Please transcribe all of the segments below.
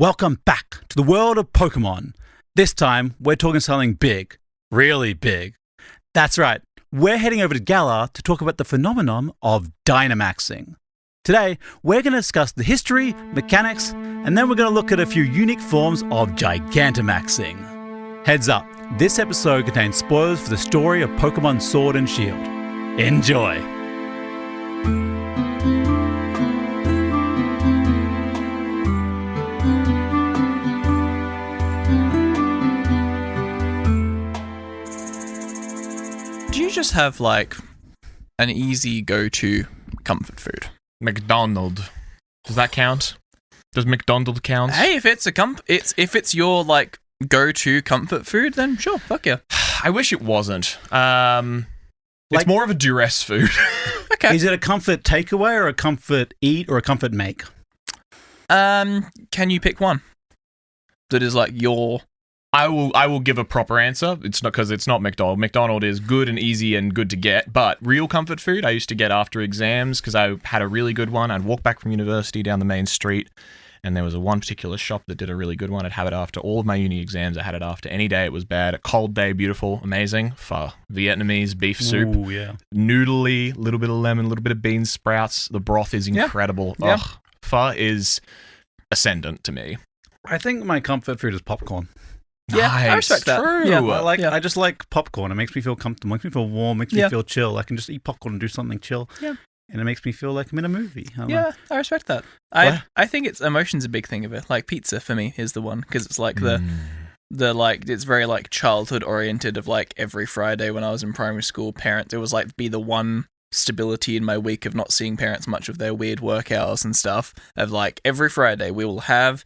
Welcome back to the world of Pokemon. This time, we're talking something big. Really big. That's right. We're heading over to Galar to talk about the phenomenon of Dynamaxing. Today, we're going to discuss the history, mechanics, and then we're going to look at a few unique forms of Gigantamaxing. Heads up, this episode contains spoilers for the story of Pokemon Sword and Shield. Enjoy! Do you just have like an easy go-to comfort food? McDonald's. Does that count? Does McDonald's count? Hey, if it's your like go-to comfort food, then sure, fuck yeah. I wish it wasn't. It's more of a duress food. Okay. Is it a comfort takeaway or a comfort eat or a comfort make? Can you pick one that is like your? I will give a proper answer. It's not because it's not McDonald's. McDonald's is good and easy and good to get, but real comfort food I used to get after exams because I had a really good one. I'd walk back from university down the main street, and there was one particular shop that did a really good one. I'd have it after all of my uni exams. I had it after any day it was bad. A cold day, beautiful, amazing. Pho, Vietnamese beef soup. Ooh, yeah. Noodly, little bit of lemon, little bit of bean sprouts. The broth is incredible. Yeah. Ugh, pho is ascendant to me. I think my comfort food is popcorn. Yeah, I respect that. True. Yeah, I just like popcorn. It makes me feel comfortable, makes me feel warm, makes me feel chill. I can just eat popcorn and do something chill. Yeah. And it makes me feel like I'm in a movie. I respect that. I think it's emotion's a big thing of it. Like pizza for me is the one because it's like the like it's very like childhood oriented of like every Friday when I was in primary school. Parents, it was like be the one stability in my week of not seeing parents much of their weird work hours and stuff. Of like every Friday we will have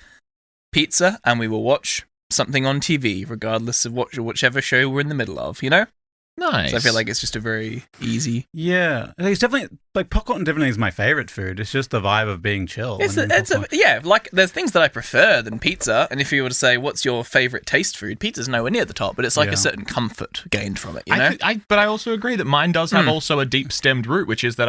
pizza and we will watch something on TV, regardless of whichever show we're in the middle of, you know? Nice. So I feel like it's just a very easy. Yeah. It's definitely, like, popcorn definitely is my favorite food. It's just the vibe of being chill. Like, there's things that I prefer than pizza, and if you were to say, what's your favorite taste food, pizza's nowhere near the top, but it's like a certain comfort gained from it, you know? But I also agree that mine does have also a deep-stemmed root, which is that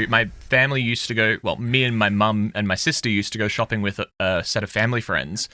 my family used to go, well, me and my mum and my sister used to go shopping with a set of family friends,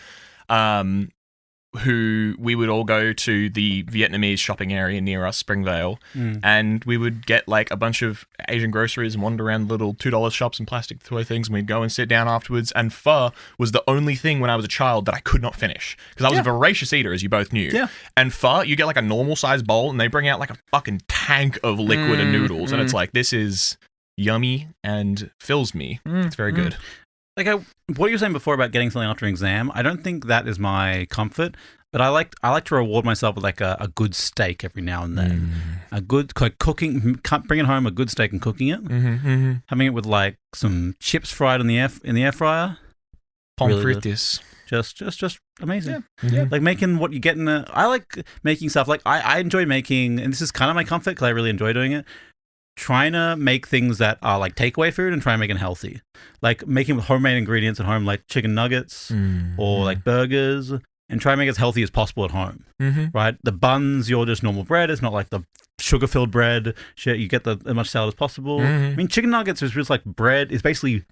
who we would all go to the Vietnamese shopping area near us, Springvale, and we would get like a bunch of Asian groceries and wander around little $2 shops and plastic toy things, and we'd go and sit down afterwards, and pho was the only thing when I was a child that I could not finish, because I was a voracious eater, as you both knew. Yeah. And pho, you get like a normal sized bowl, and they bring out like a fucking tank of liquid and noodles, and it's like, this is yummy and fills me. It's very good. Like, what you were saying before about getting something after an exam, I don't think that is my comfort, but I like to reward myself with like a good steak every now and then. A good cooking, bringing home a good steak and cooking it, having it with like some chips fried in the air fryer. Pommes frites. Just amazing. Yeah. Like making what you get in I like making stuff. Like I enjoy making, and this is kind of my comfort because I really enjoy doing it. Trying to make things that are like takeaway food and try and make it healthy. Like making with homemade ingredients at home, like chicken nuggets or like burgers, and try and make it as healthy as possible at home. Right? The buns, you're just normal bread. It's not like the sugar-filled bread. Shit, you get as much salad as possible. I mean, chicken nuggets is just like bread. It's basically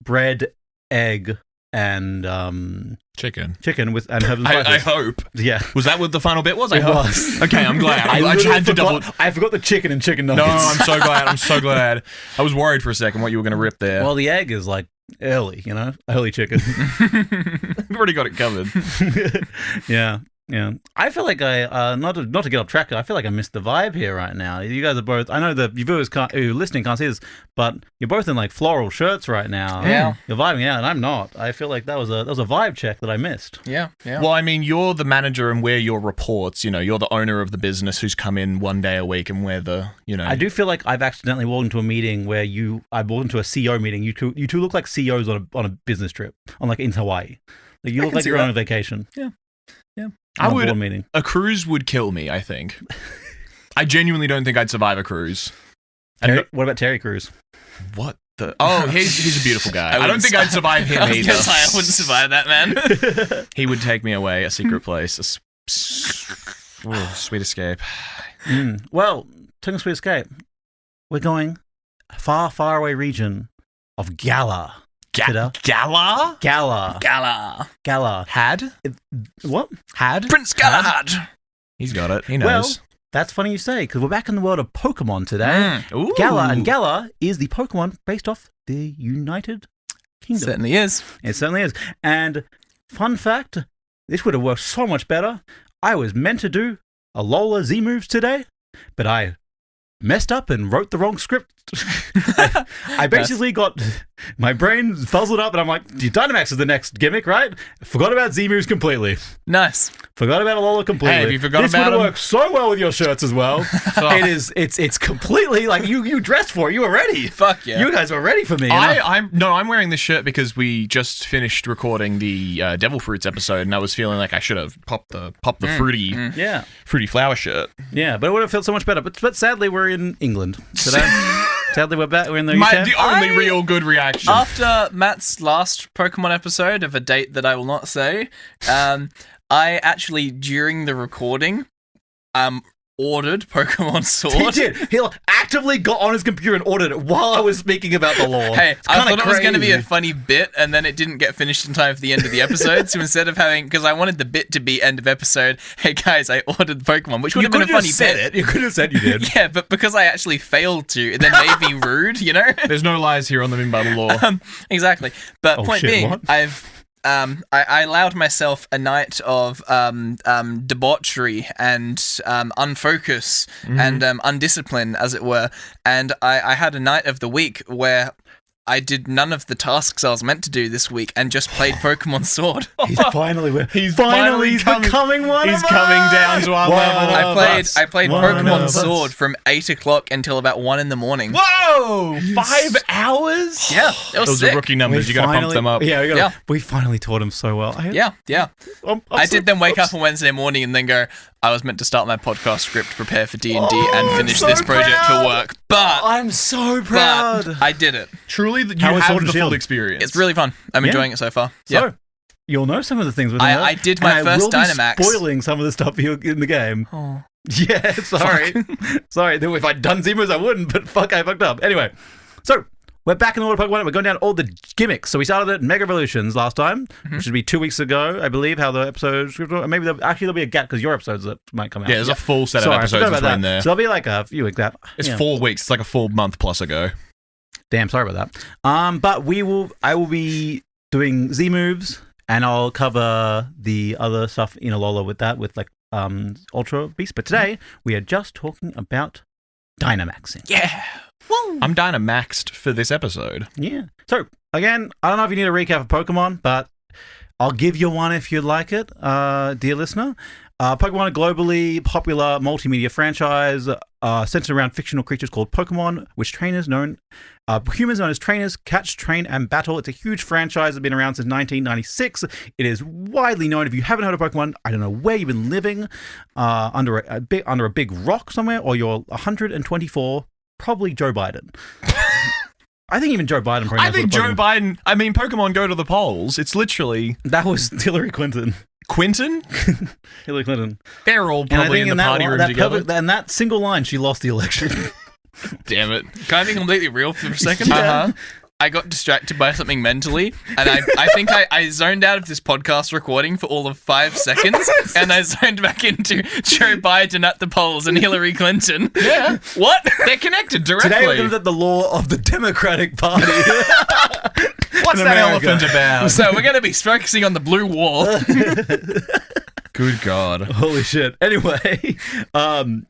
bread, egg, and Chicken with and herbs and spices. I hope. Yeah. Was that what the final bit was? I It hope. was. Okay, I'm glad. I just had to double. I forgot the chicken and chicken nuggets. No, I'm so glad. I'm so glad. I was worried for a second what you were going to rip there. Well, the egg is like early, you know? Early chicken. We've already got it covered. Yeah. I feel like I, not to get off track, I feel like I missed the vibe here right now. You guys are both, I know the viewers who are listening can't see this, but you're both in like floral shirts right now. Yeah. You're vibing out, and I'm not. I feel like that was a vibe check that I missed. Yeah. Well, I mean, you're the manager and we're your reports. You know, you're the owner of the business who's come in one day a week, and we're the, you know. I do feel like I've accidentally walked into a meeting where I walked into a CEO meeting. You two look like CEOs on a business trip, in Hawaii. Like, you look like you're on a vacation. Yeah. A cruise would kill me, I think. I genuinely don't think I'd survive a cruise. What about Terry Crews? What the? Oh, he's a beautiful guy. I don't think I'd survive him either. I wouldn't survive that, man. He would take me away, a secret place. Sweet escape. Well, talking of Sweet Escape, we're going far, far away region of Galar. Galar? Galar. Had? What? Had? Prince Galahad. He's got it. He knows. Well, that's funny you say, because we're back in the world of Pokemon today. Ooh. Galar is the Pokemon based off the United Kingdom. Certainly is. It certainly is. And fun fact, this would have worked so much better. I was meant to do a Lola Z moves today, but I messed up and wrote the wrong script. I basically got my brain fuzzled up, and I'm like, Dynamax is the next gimmick, right? Forgot about Z moves completely. Nice. Forgot about Alola completely. Hey, if you forgot this about would have him- worked so well with your shirts as well. It's completely like you dressed for it. You were ready. Fuck yeah. You guys were ready for me. I'm wearing this shirt because we just finished recording the Devil Fruits episode, and I was feeling like I should have popped the fruity flower shirt. Yeah, but it would have felt so much better. But sadly, we're in England today. Sadly, we're back. We're in the UK. The only real good reaction. After Matt's last Pokemon episode of a date that I will not say, I actually, during the recording, ordered Pokemon Sword. He did. He actively got on his computer and ordered it while I was speaking about the lore. Hey, I thought it was going to be crazy. a funny bit, and then it didn't get finished in time for the end of the episode. So instead of having, because I wanted the bit to be end of episode, hey guys, I ordered Pokemon, which would have been a funny bit. You could have said you did. Yeah, but because I actually failed to, it then made me rude, you know? There's no lies here on the Minbattle Law. Exactly. But Oh, point shit, being, what? I allowed myself a night of debauchery and unfocus and undiscipline, as it were. And I had a night of the week where I did none of the tasks I was meant to do this week and just played Pokemon Sword. He's finally He's becoming one He's of us. coming down to our One level. of us. I played One Pokemon of us. Sword from 8 o'clock until about 1 in the morning. Whoa! 5 hours? Yeah, it was Those sick. are rookie numbers. You gotta pump them up. Yeah, we finally taught him so well. Yeah. I'm I so- did then wake up on Wednesday morning and then go, I was meant to start my podcast script, prepare for D&D, and finish so this project proud. for work. But I'm so proud. I did it. Truly, you How was have Sword and the full Shield? experience. It's really fun. I'm enjoying it so far. So, you'll know some of the things with I did my first Dynamax. Spoiling some of the stuff in the game. Oh. Yeah, sorry. Sorry. If I'd done Zemos, I wouldn't, but fuck, I fucked up. Anyway, so we're back in the world of Pokemon. We're going down all the gimmicks. So we started at Mega Evolutions last time, which should be 2 weeks ago, I believe, how the episode script. Maybe there'll be a gap because your episodes that might come out. Yeah, there's a full set Sorry, of I forgot episodes about between that. there. So there'll be like a few weeks gap. It's Yeah. 4 weeks. It's like a full month plus ago. Damn, sorry about that. But I will be doing Z moves, and I'll cover the other stuff in Alola with that, with like Ultra Beast. But today we are just talking about Dynamaxing. Yeah. I'm Dynamaxed for this episode. Yeah. So again, I don't know if you need a recap of Pokemon, but I'll give you one if you'd like it, dear listener. Pokemon, a globally popular multimedia franchise centered around fictional creatures called Pokemon, which humans known as trainers catch, train, and battle. It's a huge franchise that's been around since 1996. It is widely known. If you haven't heard of Pokemon, I don't know where you've been living, under a big rock somewhere, or you're 124, probably Joe Biden. I think even Joe Biden probably knows I think what Joe Biden. I mean, Pokemon go to the polls. It's literally That was Hillary Clinton. Quentin. Hillary Clinton. They're all And I probably think in the party room together. and that single line, she lost the election. Damn it. Can I be completely real for a second? Uh-huh. I got distracted by something mentally, and I think I zoned out of this podcast recording for all of 5 seconds, and I zoned back into Joe Biden at the polls and Hillary Clinton. Yeah. What? They're connected directly. Today we're going to look at the law of the Democratic Party. What's in that America. elephant about? So we're going to be focusing on the blue wall. Good God. Holy shit. Anyway, again,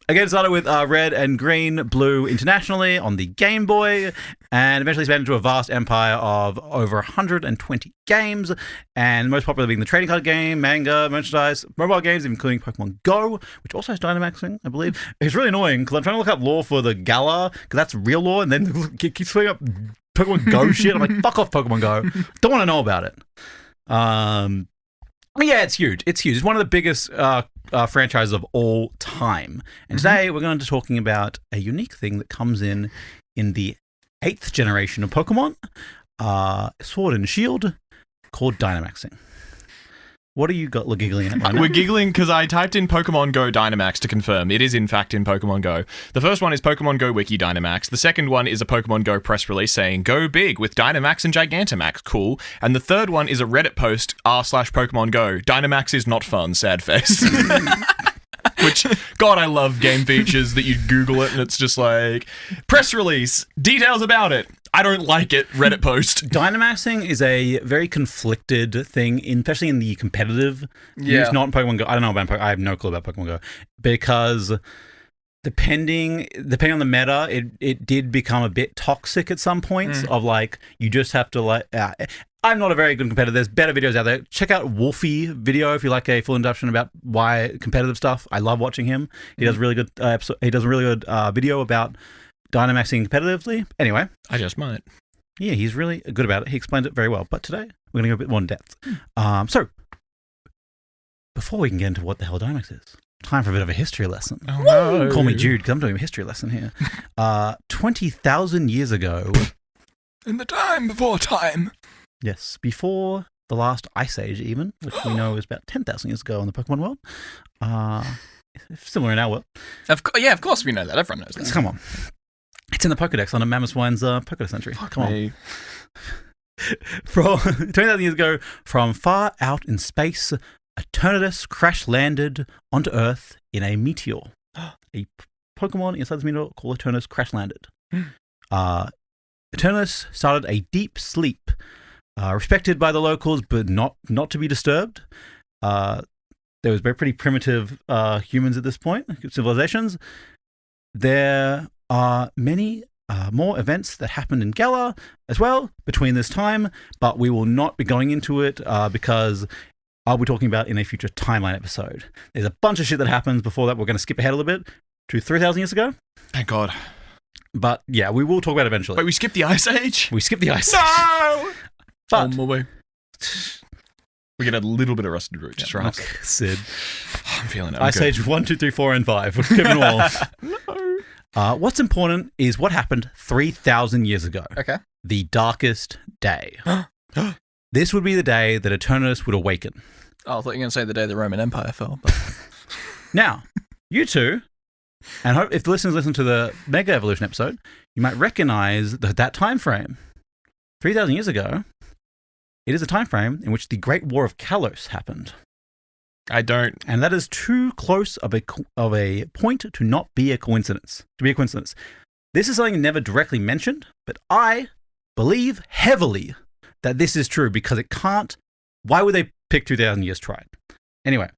it started with red and green, blue internationally on the Game Boy, and eventually expanded into a vast empire of over 120 games, and most popular being the trading card game, manga, merchandise, mobile games, including Pokemon Go, which also has Dynamaxing, I believe. It's really annoying because I'm trying to look up lore for the Galar, because that's real lore, and then it keeps throwing up Pokemon Go shit. I'm like, fuck off, Pokemon Go. Don't want to know about it. Yeah, it's huge. It's huge. It's one of the biggest franchises of all time. And today we're going to be talking about a unique thing that comes in the 8th generation of Pokemon, Sword and Shield, called Dynamaxing. What are you giggling at right now? We're giggling because I typed in Pokemon Go Dynamax to confirm. It is, in fact, in Pokemon Go. The first one is Pokemon Go Wiki Dynamax. The second one is a Pokemon Go press release saying, go big with Dynamax and Gigantamax. Cool. And the third one is a Reddit post, r/Pokemon Go. Dynamax is not fun, sad face. Which, God, I love game features that you Google it and it's just like, press release, details about it. I don't like it, Reddit post. Dynamaxing is a very conflicted thing, especially in the competitive use, not in Pokemon Go. I don't know about Pokemon. I have no clue about Pokemon Go because depending on the meta, it did become a bit toxic at some points. Of like you just have to like. I'm not a very good competitor. There's better videos out there. Check out Wolfie video if you like a full induction about why competitive stuff. I love watching him. He does really good. He does a really good video about Dynamaxing competitively. Anyway, I just might. Yeah, he's really good about it. He explains it very well. But today we're going to go a bit more in depth. So before we can get into what the hell Dynamax is, time for a bit of a history lesson. Oh, no. Call me Jude because I'm doing a history lesson here. 20,000 years ago, in the time before time. Yes, before the last ice age even, which we know is about 10,000 years ago in the Pokemon world. Similar in our world. Of course we know that. Everyone knows that. Come on. It's in the Pokedex on a Mammothwine's Pokedex entry. Come on. From 20,000 years ago, from far out in space, Eternatus crash-landed onto Earth in a meteor. A Pokemon inside this meteor called Eternatus crash-landed. Eternatus started a deep sleep, respected by the locals, but not to be disturbed. There was very pretty primitive humans at this point, civilizations. There are many more events that happened in Galar as well between this time, but we will not be going into it because I'll be talking about in a future timeline episode. There's a bunch of shit that happens before that. We're going to skip ahead a little bit to 3,000 years ago. Thank God. But yeah, we will talk about it eventually. Wait, we skipped the Ice Age? We skipped the Ice Age. No! But on my way. We get a little bit of Rusted Root, just right. Okay, Sid. I'm feeling it. Ice Age 1, 2, 3, 4, and 5. We're skipping them all. No. What's important is what happened 3,000 years ago. Okay. The darkest day. This would be the day that Eternatus would awaken. Oh, I thought you were going to say the day the Roman Empire fell. But... Now, you two, and hope if the listeners listen to the Mega Evolution episode, you might recognize that time frame. 3,000 years ago, it is a time frame in which the Great War of Kalos happened. I don't. And that is too close of a point to not be a coincidence. This is something never directly mentioned, but I believe heavily that this is true because it can't. Why would they pick 2,000 years tried? Anyway,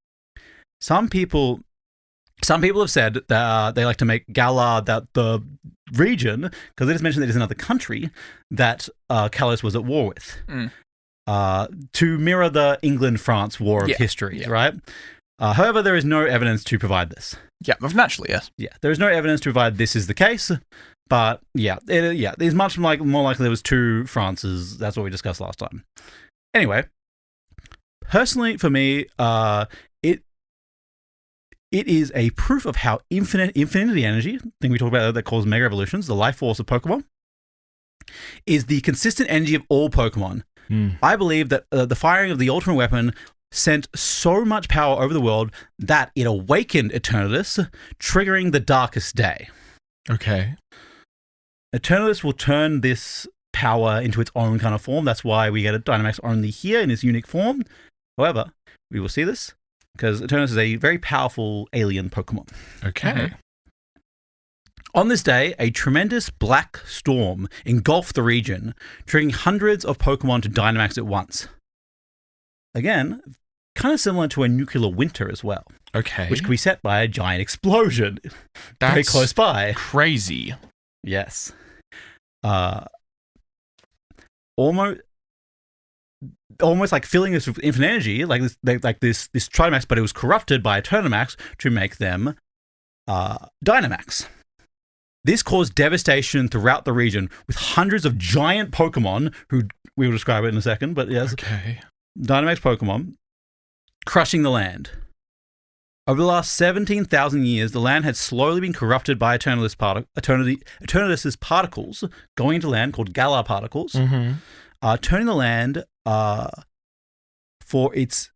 some people have said that they like to make Galar the region, because they just mentioned that it's another country that Kalos was at war with. To mirror the England-France war of history, right? However, there is no evidence to provide this. Yeah, naturally, yes. Yeah, there is no evidence to provide this is the case, but there's much more likely there was two Frances. That's what we discussed last time. Anyway, personally, for me, it is a proof of how infinity energy, thing we talked about that calls mega evolutions, the life force of Pokemon, is the consistent energy of all Pokemon. I believe that the firing of the ultimate weapon sent so much power over the world that it awakened Eternatus, triggering the darkest day. Okay. Eternatus will turn this power into its own kind of form. That's why we get a Dynamax only here in its unique form. However, we will see this because Eternatus is a very powerful alien Pokemon. Okay. On this day, a tremendous black storm engulfed the region, triggering hundreds of Pokemon to Dynamax at once. Again, kind of similar to a nuclear winter as well. Okay. Which can be set by a giant explosion very close by. Crazy. Yes. Almost like filling this with infinite energy, like this Dynamax, but it was corrupted by Eternamax to make them Dynamax. This caused devastation throughout the region with hundreds of giant Pokemon, who we will describe it in a second, but yes, okay. Dynamax Pokemon, crushing the land. Over the last 17,000 years, the land had slowly been corrupted by Eternatus's particles going into land called Galar particles, turning the land for its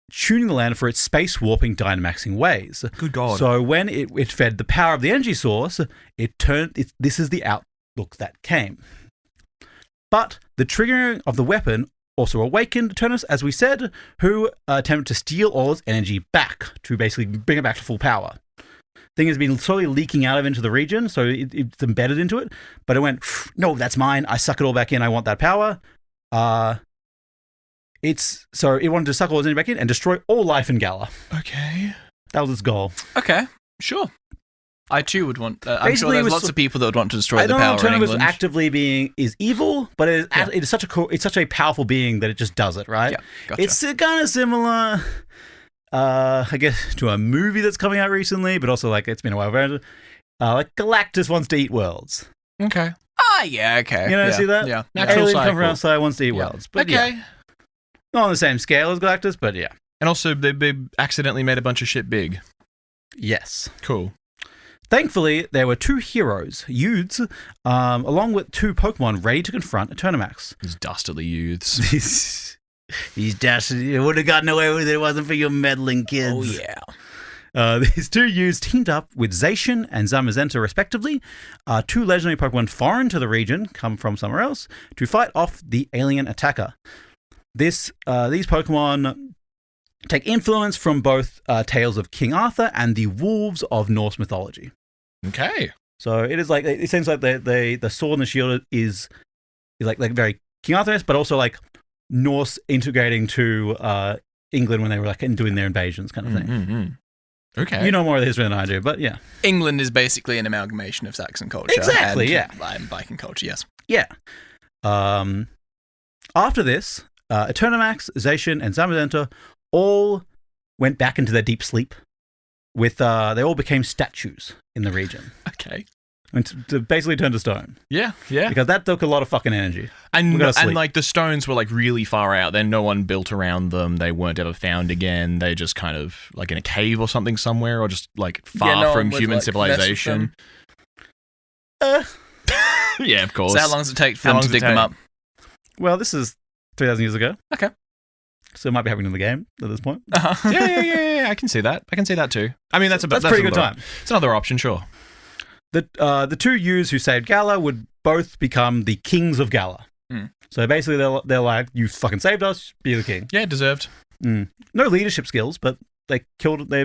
tuning the land for its space warping Dynamaxing ways. Good God. So when it fed the power of the energy source, this is the outlook that came. But the triggering of the weapon also awakened Eternus, as we said, who attempted to steal all its energy back to basically bring it back to full power. Thing has been slowly leaking out of into the region, so it's embedded into it. But it went, no, that's mine. I suck it all back in. I want that power. So it wanted to suck all its energy back in and destroy all life in Galar. Okay. That was its goal. Okay, sure. I too would want. I'm sure there's lots of people that would want to destroy the power in I don't know if England. actively is evil, but it is such a powerful being that it just does it, right? Yeah, gotcha. It's kind of similar, I guess, to a movie that's coming out recently, but also like it's been a while. Like Galactus wants to eat worlds. Okay. Yeah, okay. You know, see that? Yeah. Natural Alien cycle. come from outside, wants to eat worlds. But Okay. yeah, not on the same scale as Galactus, but yeah. And also, they accidentally made a bunch of shit big. Yes. Cool. Thankfully, there were 2 heroes, Judes, along with 2 Pokemon ready to confront Eternamax. These dastardly youths. These dastards, you would have gotten away with it if it wasn't for your meddling kids. Oh, yeah. These 2 youths teamed up with Zacian and Zamazenta, respectively, 2 legendary Pokemon foreign to the region, come from somewhere else, to fight off the alien attacker. These Pokemon take influence from both tales of King Arthur and the wolves of Norse mythology. Okay. So it seems like the sword and the shield is like very King Arthur-esque, but also like Norse integrating to England when they were like doing their invasions kind of thing. Mm-hmm. Okay. You know more of the history than I do, but yeah. England is basically an amalgamation of Saxon culture. Exactly, and yeah. Viking culture, yes. Yeah. After this, Eternamax, Zacian, and Zamazenta all went back into their deep sleep. They all became statues in the region. Okay. And to basically turn to stone. Yeah, yeah. Because that took a lot of fucking energy. And like the stones were like really far out. Then no one built around them. They weren't ever found again. They just kind of like in a cave or something somewhere, or just like far from human civilization. Yeah, of course. So how long does it take for them to dig them up? Well, this is 3,000 years ago. Okay. So it might be happening in the game at this point. Uh-huh. Yeah. I can see that. I can see that too. I mean, that's pretty good time. It's another option, sure. The 2 youths who saved Galar would both become the kings of Galar. Mm. So basically, they're like, you fucking saved us, be the king. Yeah, deserved. No leadership skills, but they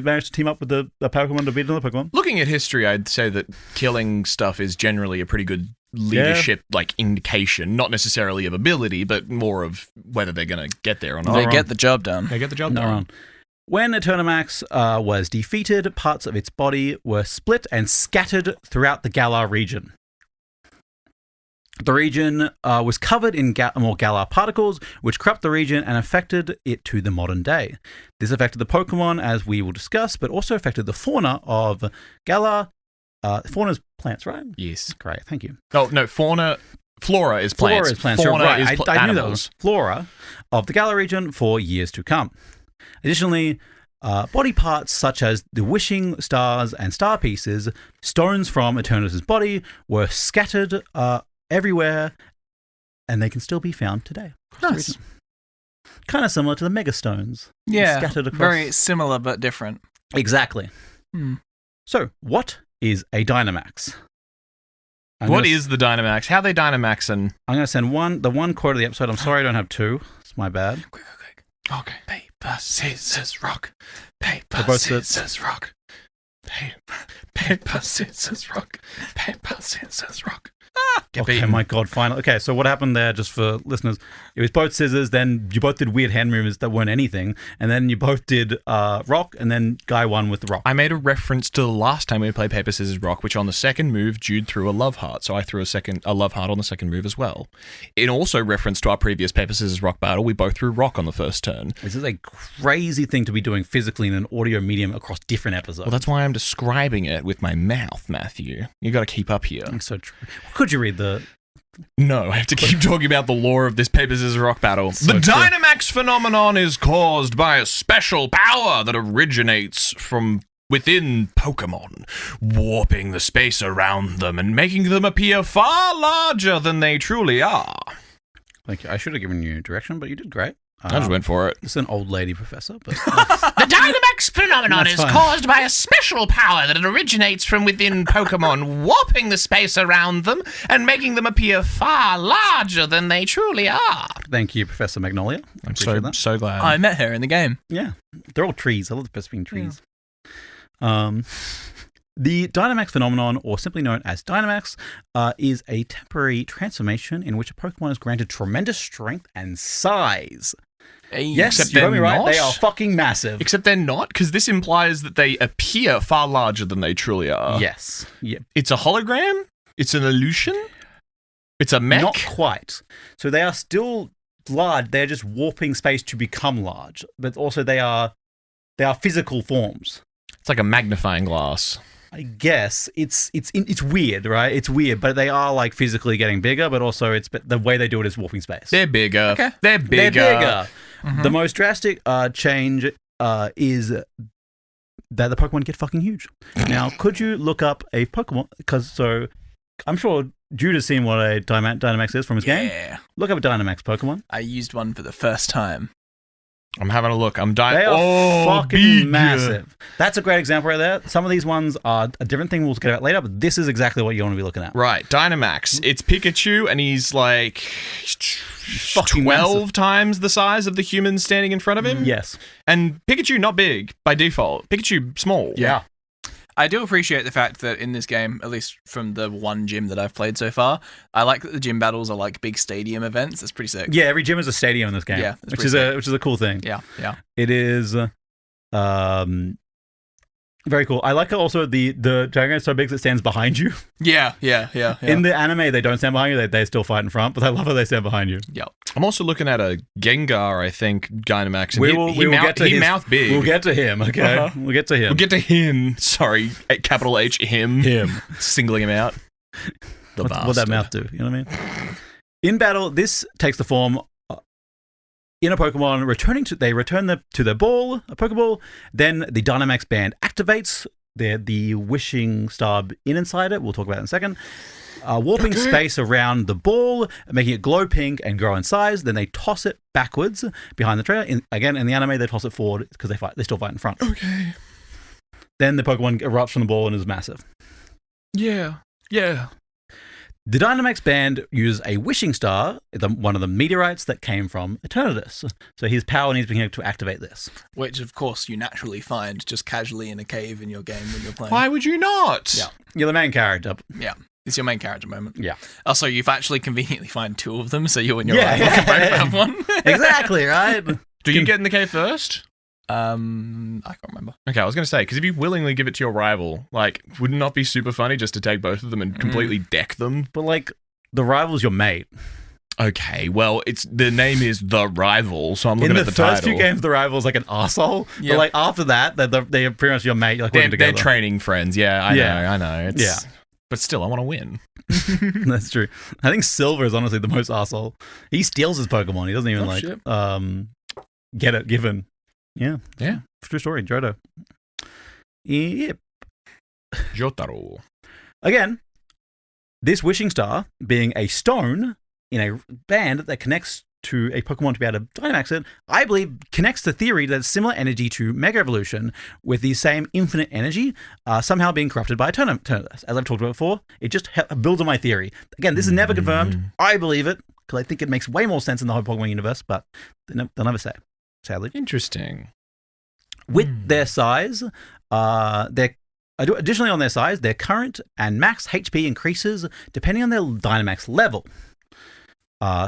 managed to team up with the Pokemon to beat another Pokemon. Looking at history, I'd say that killing stuff is generally a pretty good leadership indication, not necessarily of ability, but more of whether they're going to get there or not. They get the job done. They get the job Not done. wrong. When Eternamax was defeated, parts of its body were split and scattered throughout the Galar region. The region was covered in more Galar particles, which corrupt the region and affected it to the modern day. This affected the Pokemon, as we will discuss, but also affected the fauna of Galar. Fauna's plants, right? Yes. Great, thank you. Oh, no, flora is plants. Flora is plants, Fauna you're right. is I knew that animals. was flora of the Galar region for years to come. Additionally, body parts such as the wishing stars and star pieces, stones from Eternus' body, were scattered everywhere, and they can still be found today. Nice. Kind of similar to the megastones. Yeah, Scattered across. very similar but different. Exactly. Hmm. So, what is a Dynamax? What is the Dynamax? How are they Dynamaxing? I'm going to send the one quote of the episode. I'm sorry I don't have 2. It's my bad. Quick. Okay. Paper, scissors, rock. They're Paper, both scissors, rock. Paper, scissors, rock. Paper, scissors, rock. Get Okay, beaten. my God, finally. Okay, so what happened there, just for listeners, it was both scissors, then you both did weird hand movements that weren't anything, and then you both did rock, and then Guy won with the rock. I made a reference to the last time we played Paper, Scissors, Rock, which on the second move, Jude threw a love heart, so I threw a love heart on the second move as well. It also referenced to our previous Paper, Scissors, Rock battle. We both threw rock on the first turn. This is a crazy thing to be doing physically in an audio medium across different episodes. Well, that's why I'm describing it with my mouth, Matthew. You got to keep up here. That's so true. Could you read the... No, I have to keep talking about the lore of this Paper, Scissors, Rock battle. So The true. Dynamax phenomenon is caused by a special power that originates from within Pokemon, warping the space around them and making them appear far larger than they truly are. Thank you. I should have given you direction, but you did great. I just went for it. It's an old lady professor, but The Dynamax phenomenon is caused by a special power that originates from within Pokemon, warping the space around them and making them appear far larger than they truly are. thank you, Professor Magnolia. I appreciate that. So glad. I met her in the game. Yeah, they're all trees. I love the best being trees. The Dynamax phenomenon, or simply known as Dynamax, is a temporary transformation in which a Pokemon is granted tremendous strength and size. Yes, Except you got they're me right. not. They are fucking massive. Except they're not, because this implies that they appear far larger than they truly are. Yes. Yeah. It's a hologram? It's an illusion? It's a mech? Not quite. So they are still large. They're just warping space to become large. But also they are physical forms. It's like a magnifying glass. I guess it's weird, right? It's weird, but they are like physically getting bigger, but also the way they do it is warping space. They're bigger. Okay. They're bigger. They're bigger. Mm-hmm. The most drastic change is that the Pokemon get fucking huge. Now, could you look up a Pokemon? So I'm sure Jude has seen what a Dynamax is from his game. Yeah. Look up a Dynamax Pokemon. I used one for the first time. I'm having a look. I'm dying. They are fucking big. massive. That's a great example right there. Some of these ones are a different thing we'll get about later, but this is exactly what you want to be looking at. Right, Dynamax. It's Pikachu, and he's like Fucking 12 massive. times the size of the human standing in front of him. Yes. And Pikachu not big by default. Pikachu small. Yeah. I do appreciate the fact that in this game, at least from the one gym that I've played so far, I like that the gym battles are like big stadium events. It's pretty sick. Yeah, every gym is a stadium in this game. Yeah, that's which pretty is a cool thing. Yeah. It is very cool. I like also the dragon is so big that it stands behind you. Yeah. In the anime, they don't stand behind you. They still fight in front, but I love how they stand behind you. Yep. I'm also looking at a Gengar, I think, Dynamax. And We will get to he his, mouth big. We'll get to him, okay? Uh-huh. We'll get to him. We'll get to him. Sorry, capital H, him. Singling him out. What'd that mouth do? You know what I mean? In battle, this takes the form in a Pokemon they return to their ball, a Pokeball. Then the Dynamax band activates. The wishing star inside it. We'll talk about it in a second. Warping space around the ball, making it glow pink and grow in size. Then they toss it backwards behind the trailer. Again, in the anime, they toss it forward because they still fight in front. Okay. Then the Pokemon erupts from the ball and is massive. Yeah. The Dynamax band uses a wishing star, one of the meteorites that came from Eternatus. So his power needs to be able to activate this. Which, of course, you naturally find just casually in a cave in your game when you're playing. Why would you not? Yeah. You're the main character. Yeah. It's your main character moment. Yeah. Also, you've actually convenently find two of them, so you and your Yeah. rival can both have one. Exactly, right? Do you get in the cave first? I can't remember. Okay, I was going to say, because if you willingly give it to your rival, like, would it not be super funny just to take both of them and completely deck them? But like, the rival's your mate. Okay, well, the name is The Rival, so I'm looking In at the the first title. few games, the rival's like an arsehole. Yeah. But like after that, they're pretty much your mate. You're like working They're together. training friends, yeah, I know. Yeah. But still, I want to win. That's true. I think Silver is honestly the most arsehole. He steals his Pokemon. He doesn't even shit. Get it given. Yeah. Yeah. True story. Johto. Yep. Jotaro. Again, this wishing star being a stone in a band that connects to a Pokemon to be able to Dynamax it, I believe connects the theory that it's similar energy to Mega Evolution with the same infinite energy somehow being corrupted by Eternatus. As I've talked about before, it just builds on my theory. Again, this is never confirmed. I believe it because I think it makes way more sense in the whole Pokemon universe, but they'll never say, sadly. Interesting. With their size, additionally on their size, their current and max HP increases depending on their Dynamax level.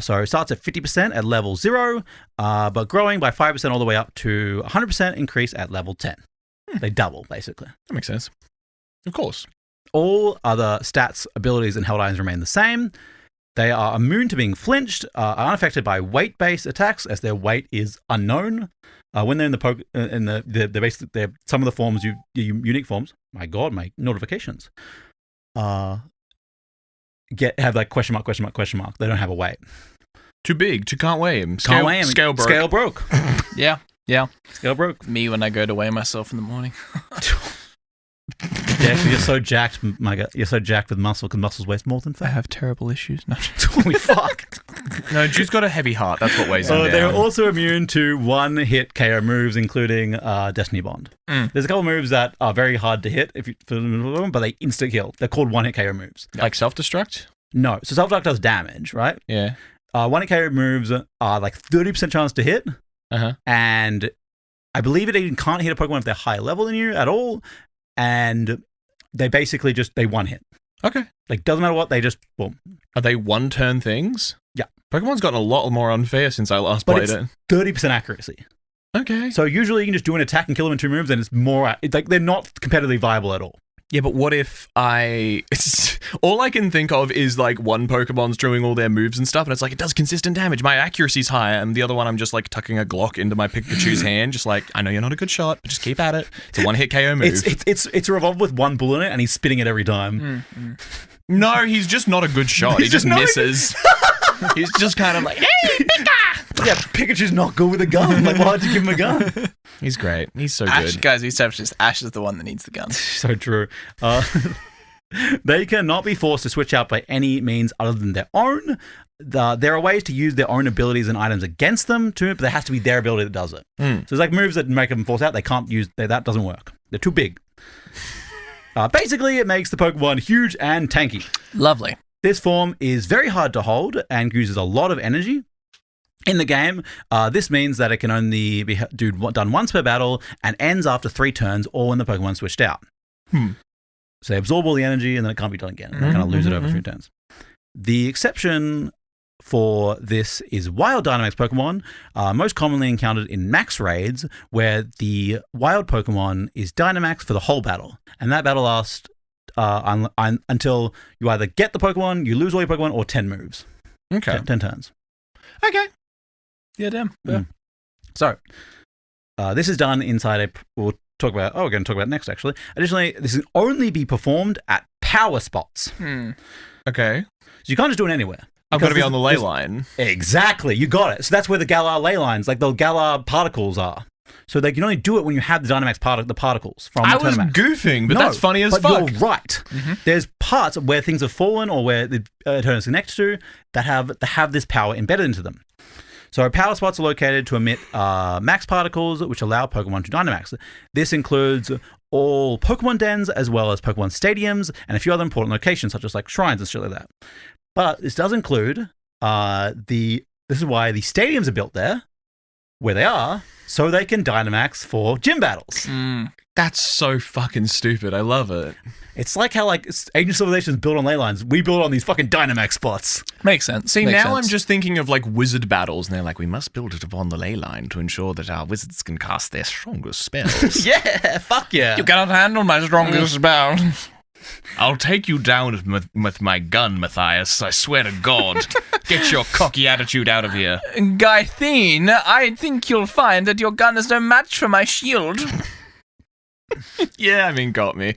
So it starts at 50% at level 0, but growing by 5% all the way up to 100% increase at level 10. They double, basically. That makes sense. Of course. All other stats, abilities, and held items remain the same. They are immune to being flinched, are unaffected by weight-based attacks, as their weight is unknown. When they're they're some of the forms, unique forms. My God, my notifications. Have like question mark. They don't have a weight. Too big. Can't weigh him. Can't weigh him. Scale broke. Scale broke. Yeah. Scale broke. Me when I go to weigh myself in the morning. Yeah, because you're so jacked, my God. You're so jacked with muscle because muscles waste more than I fat. have terrible issues. No. Holy fuck. No, Jude's got a heavy heart. That's what weighs him down. They're also immune to one-hit KO moves, including Destiny Bond. There's a couple moves that are very hard to hit, but they insta kill. They're called one-hit KO moves. Like self-destruct? No, so self-destruct does damage, right? Yeah. One-hit KO moves are like 30% chance to hit, and I believe it even can't hit a Pokemon if they're higher level than you at all, and they basically they one hit. Okay. Like, doesn't matter what, they just boom. Are they one-turn things? Yeah. Pokemon's gotten a lot more unfair since I last played it. 30% accuracy. Okay. So usually you can just do an attack and kill them in 2 moves, and it's like they're not competitively viable at all. Yeah, but what if all I can think of is like one Pokemon's doing all their moves and stuff, and it's like it does consistent damage. My accuracy's higher, and the other one I'm just like tucking a Glock into my Pikachu's hand, just like I know you're not a good shot, but just keep at it. It's a one-hit KO move. It's a revolver with one bullet in it, and he's spitting it every time. No, he's just not a good shot. He just misses. He's just kind of like, hey, Pika! Yeah, Pikachu's not good with a gun. Like, why'd you give him a gun? He's great. He's so Ash, good. guys, we established this. Ash is the one that needs the gun. So true. They cannot be forced to switch out by any means other than their own. There are ways to use their own abilities and items against them, too, but there has to be their ability that does it. So there's like moves that make them force out. They can't use that doesn't work. They're too big. Basically, it makes the Pokemon huge and tanky. Lovely. This form is very hard to hold and uses a lot of energy. In the game, this means that it can only be done once per battle and ends after 3 turns or when the Pokemon switched out. So they absorb all the energy and then it can't be done again. They kind of lose it over 3 turns. The exception for this is wild Dynamax Pokemon, most commonly encountered in max raids, where the wild Pokemon is Dynamax for the whole battle. And that battle lasts until you either get the Pokemon, you lose all your Pokemon, or 10 moves. Okay. 10 turns. Okay. Yeah, damn. Yeah. So, this is done inside we're going to talk about next, actually. Additionally, this can only be performed at power spots. Okay. So you can't just do it anywhere. I've got to be on the ley line. Exactly. You got it. So that's where the Galar ley lines, like the Galar particles are. So they can only do it when you have the Dynamax the particles from I Eternamax. was goofing, but that's funny as but fuck. You're right. There's parts where things have fallen or where the Eternus connects to that have this power embedded into them. So power spots are located to emit max particles, which allow Pokemon to Dynamax. This includes all Pokemon dens, as well as Pokemon stadiums, and a few other important locations, such as like shrines and shit like that. But this does include this is why the stadiums are built there, where they are, so they can Dynamax for gym battles. That's so fucking stupid. I love it. It's like how ancient civilizations built on ley lines. We build on these fucking Dynamax spots. Makes sense. See, Makes now sense. I'm just thinking of like wizard battles, and they're like, we must build it upon the ley line to ensure that our wizards can cast their strongest spells. Yeah, fuck yeah. You cannot handle my strongest spell. I'll take you down with my gun, Matthias. I swear to God. Get your cocky attitude out of here. Gaithine, I think you'll find that your gun is no match for my shield. Yeah, I mean, got me.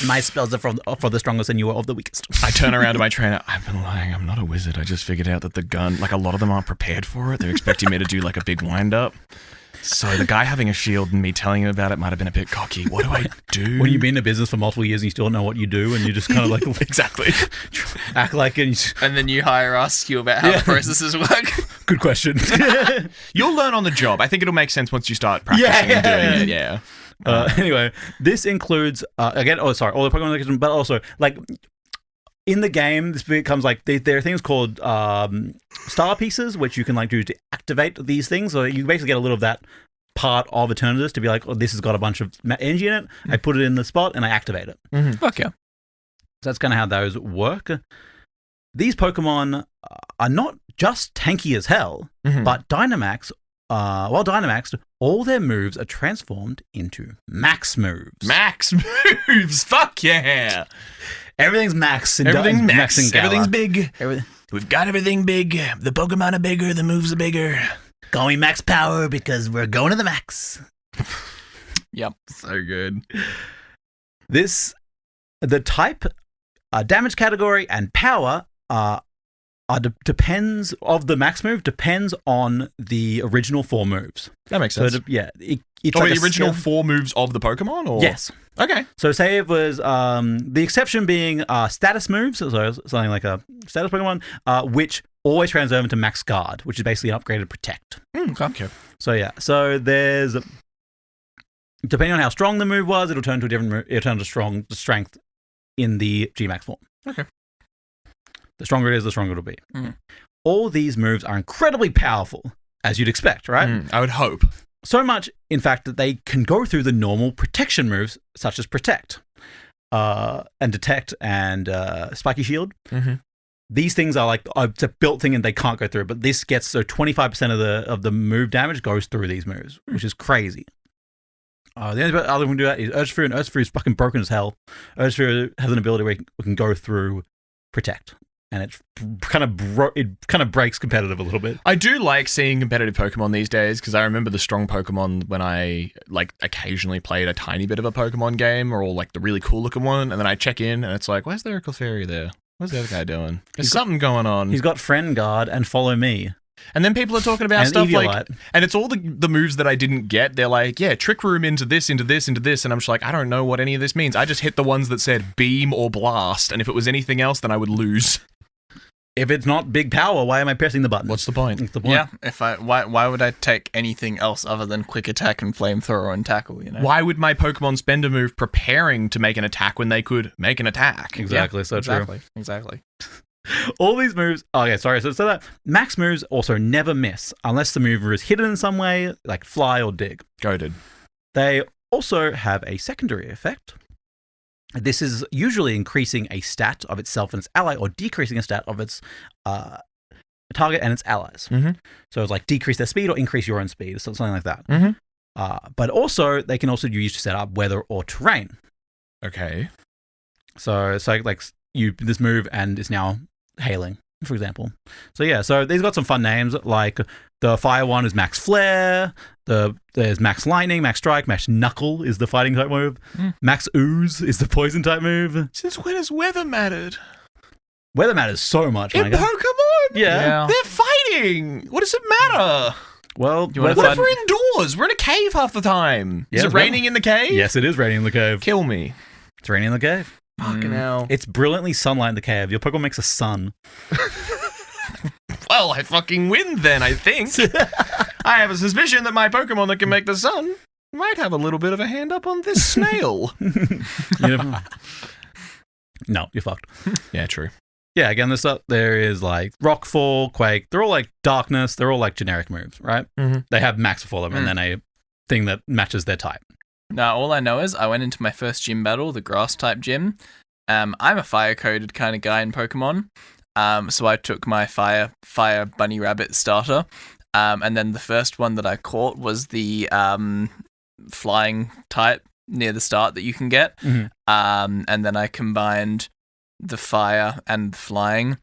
My spells are for the strongest and you are of the weakest. I turn around to my trainer. I've been lying. I'm not a wizard. I just figured out that the gun, like a lot of them aren't prepared for it. They're expecting me to do like a big wind up. So the guy having a shield and me telling him about it might have been a bit cocky. What do I do? When you've been in business for multiple years and you still don't know what you do and you just kind of like exactly act like it. And then you hire us you about how the processes work. Good question. You'll learn on the job. I think it'll make sense once you start practicing and doing it. Yeah. Anyway, this includes all the Pokemon locations, but also like in the game, this becomes like there are things called star pieces, which you can like do to activate these things. So you basically get a little of that part of Eternatus to be like, oh, this has got a bunch of energy in it. I put it in the spot and I activate it. Fuck yeah. So that's kind of how those work. These Pokemon are not just tanky as hell, but Dynamax. While Dynamaxed, all their moves are transformed into max moves. Max moves! Fuck yeah! Everything's max. Everything's max. In Galar. Everything's big. We've got everything big. The Pokemon are bigger. The moves are bigger. Going max power because we're going to the max. Yep. So good. The type, damage category, and power depends of the max move depends on the original 4 moves. That makes sense. So it's the original 4 moves of the Pokemon? Or? Yes. Okay. So say it was the exception being status moves, so something like a status Pokemon, which always transfer into Max Guard, which is basically an upgraded Protect. Okay. So yeah, so there's depending on how strong the move was, it'll turn to a different move. It'll turn to strength in the G-Max form. Okay. The stronger it is, the stronger it'll be. Mm. All these moves are incredibly powerful, as you'd expect, right? I would hope. So much, in fact, that they can go through the normal protection moves, such as Protect, and Detect, and Spiky Shield. Mm-hmm. These things are like it's a built thing, and they can't go through. But this gets so 25% of the move damage goes through these moves, which is crazy. The only other one to do that is Urge Fury, and Urge Fury is fucking broken as hell. Urge Fury has an ability where it can go through Protect, and it kind of breaks competitive a little bit. I do like seeing competitive Pokemon these days because I remember the strong Pokemon when I like occasionally played a tiny bit of a Pokemon game or like the really cool looking one, and then I check in and it's like, why is there a Clefairy there? What's the other guy doing? There's something going on. He's got Friend Guard and Follow Me. And then people are talking about and stuff like, Eviolite. and it's all the moves that I didn't get. They're like, yeah, Trick Room into this, and I'm just like, I don't know what any of this means. I just hit the ones that said Beam or Blast, and if it was anything else, then I would lose. If it's not big power, why am I pressing the button? What's the point? What's the point? Yeah, why would I take anything else other than Quick Attack and Flamethrower and Tackle, you know? Why would my Pokemon spend a move preparing to make an attack when they could make an attack? Exactly, so true. Exactly. All these moves. Okay, sorry. So that max moves also never miss unless the mover is hidden in some way, like Fly or Dig. Goated. They also have a secondary effect. This is usually increasing a stat of itself and its ally, or decreasing a stat of its target and its allies. Mm-hmm. So it's like decrease their speed or increase your own speed, so something like that. Mm-hmm. But also, they can also be used to set up weather or terrain. Okay. So it's like this move and it's now hailing, for example. So yeah, so these got some fun names, like the fire one is Max Flare, there's Max Lightning, Max Strike, Max Knuckle is the fighting type move, Max Ooze is the poison type move. Since when has weather mattered? Weather matters so much, In Micah. Pokemon? Yeah. They're fighting! What does it matter? Well, wanna What if find- we're indoors? We're in a cave half the time. Yeah, Is it it's weather. raining in the cave? Yes, it is raining in the cave. Kill me. It's raining in the cave. Fucking hell. It's brilliantly sunlight in the cave. Your Pokemon makes a sun. Well, I fucking win then, I think. I have a suspicion that my Pokemon that can make the sun might have a little bit of a hand up on this snail. No, you're fucked. Yeah, true. Yeah, again, there is like Rockfall, Quake. They're all like Darkness. They're all like generic moves, right? Mm-hmm. They have max for them and then a thing that matches their type. Now, all I know is I went into my first gym battle, the grass type gym. I'm a fire coded kind of guy in Pokemon. So I took my fire bunny rabbit starter. And then the first one that I caught was the flying type near the start that you can get. Mhm. And then I combined the fire and the flying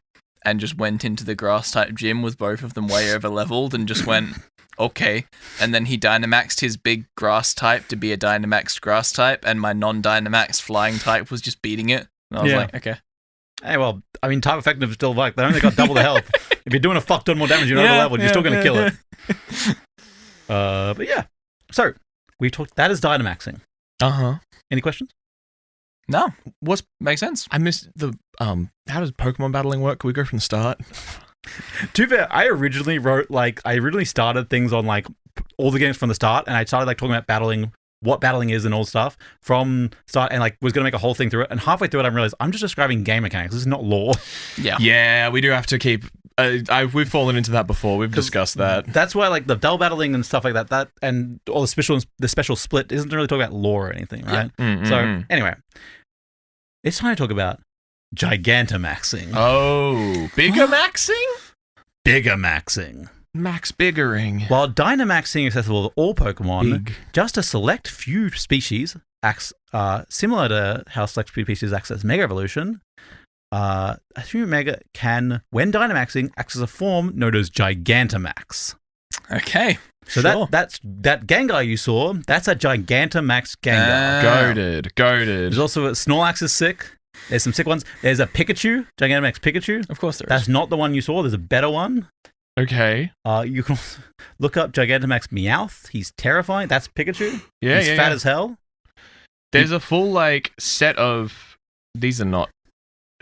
and just went into the grass type gym with both of them way over leveled and just went, okay. And then he Dynamaxed his big grass type to be a Dynamaxed grass type, and my non-Dynamaxed flying type was just beating it. And I was like, okay. Hey, well, I mean, type effective is still like they only got double the health. If you're doing a fuck ton more damage, you're over leveled. You're still going to kill it. But yeah, so we talked. That is Dynamaxing. Any questions? No, makes sense. I missed the how does Pokemon battling work? Can we go from the start? To be fair, I originally started things on like all the games from the start, and I started like talking about battling, what battling is and all stuff from start, and like was going to make a whole thing through it. And halfway through it, I realized I'm just describing game mechanics. This is not lore. Yeah, we do have to keep. We've fallen into that before. We've discussed that. That's why like the dull battling and stuff like that and all the special split isn't really talking about lore or anything, right? So anyway, it's time to talk about Gigantamaxing. Oh, bigger maxing? Bigger maxing. Max biggering. While Dynamaxing is accessible to all Pokemon, Big. just a select few species acts similar to how select few species access Mega Evolution. A few Mega can, when Dynamaxing, acts as a form known as Gigantamax. Okay. So sure. that Gengar you saw, that's a Gigantamax Gengar. Goated. There's also a Snorlax is sick. There's some sick ones. There's a Pikachu, Gigantamax Pikachu. Of course there is. That's not the one you saw. There's a better one. Okay. You can also look up Gigantamax Meowth. He's terrifying. That's Pikachu. Yeah, He's fat as hell. There's a full like set of these are not.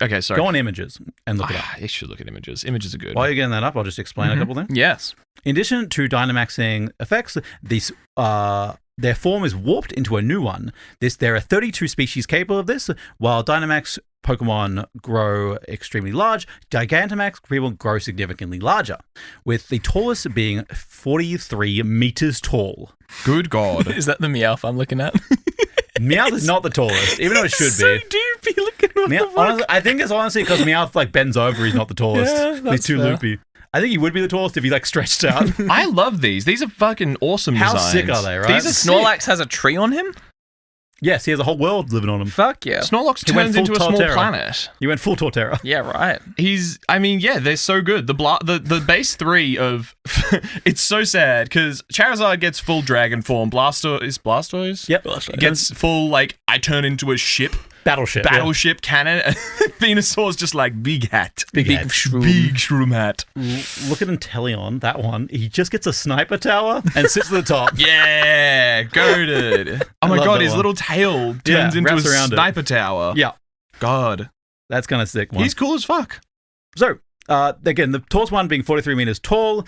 Okay, sorry. Go on images and look it up. You should look at images. Images are good. While you're getting that up, I'll just explain a couple things. Yes. In addition to Dynamaxing effects, their form is warped into a new one. There are 32 species capable of this. While Dynamax Pokemon grow extremely large, Gigantamax Pokemon grow significantly larger, with the tallest being 43 meters tall. Good God. Is that the Meowth I'm looking at? Meowth is not the tallest, even though it should so be. doopy looking. Honestly, I think it's honestly because Meowth like bends over. He's not the tallest. Yeah, He's that's too fair. loopy. I think he would be the tallest if he like stretched out. I love these. These are fucking awesome How designs. sick are they, right? These are Snorlax has a tree on him? Yes, he has a whole world living on him. Fuck yeah. Snorlax He went turns full into a small Torterra. planet. You went full Torterra. Yeah, right. They're so good. The base 3 of it's so sad because Charizard gets full dragon form. Blastoise Yep. gets full like I turn into a ship. Battleship. Cannon. Venusaur's just like big hat. Big hat. Big shroom hat. Look at Inteleon, that one. He just gets a sniper tower and sits at the top. Yeah, goated. Oh my love god, that his one. little tail turns into a wraps around it. sniper tower. Yeah, God. that's kind of sick one. He's cool as fuck. So, again, the tallest one being 43 meters tall.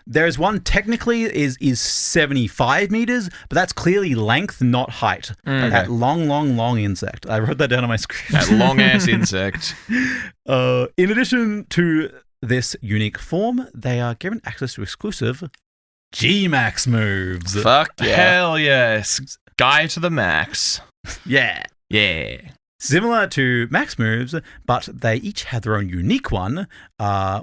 There's one technically is 75 meters, but that's clearly length, not height. That long insect. I wrote that down on my screen. That long ass insect. In addition to this unique form, they are given access to exclusive G-Max moves. Fuck yeah. Hell yes. Guy to the max. Yeah. Yeah. Similar to max moves, but they each have their own unique one,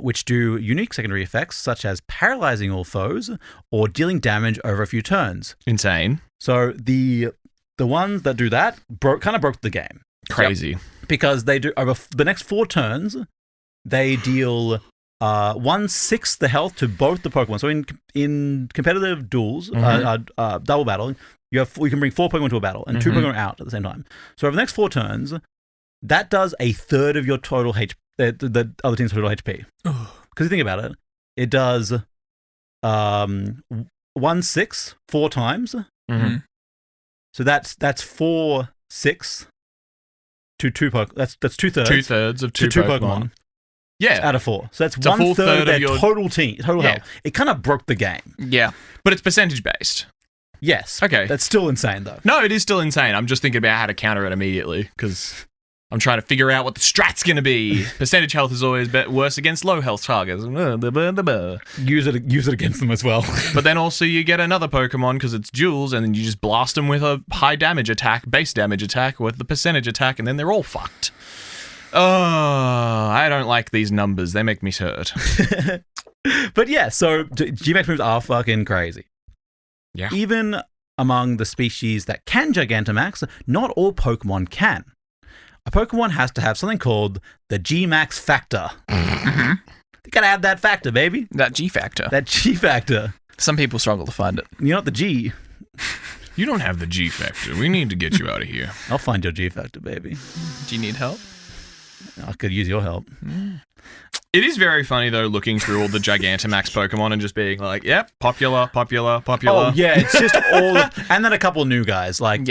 which do unique secondary effects such as paralyzing all foes or dealing damage over a few turns. Insane. So the ones that do that kind of broke the game. Crazy. Because they do over the next 4 turns, they deal 1/6 the health to both the Pokemon. So in competitive duels, double battle, you can bring 4 Pokemon to a battle and 2 Pokemon out at the same time. So over the next 4 turns, that does a third of your total the other team's total HP. Because you think about it, it does 1/6 4 times. Mm-hmm. So that's 4/6 to 2 Pokemon. That's 2/3. 2/3 of 2 Pokemon. Yeah. Out of 4. So that's It's a full 1/3 third of their of your- total health. It kind of broke the game. Yeah. But it's percentage based. Yes. Okay. That's still insane, though. No, it is still insane. I'm just thinking about how to counter it immediately because I'm trying to figure out what the strat's going to be. Percentage health is always worse against low health targets. Use it against them as well. But then also you get another Pokemon because it's duels and then you just blast them with a high damage attack, base damage attack with the percentage attack and then they're all fucked. Oh, I don't like these numbers. They make me hurt. But yeah, so G-Max moves are fucking crazy. Yeah. Even among the species that can Gigantamax, not all Pokemon can. A Pokemon has to have something called the G-Max factor. You gotta have that factor, baby. That G factor. That G factor. Some people struggle to find it. You're not the G. You don't have the G factor. We need to get you out of here. I'll find your G factor, baby. Do you need help? I could use your help. It is very funny, though, looking through all the Gigantamax Pokemon and just being like, yep, popular. Oh, yeah, it's just all... and then a couple new guys, like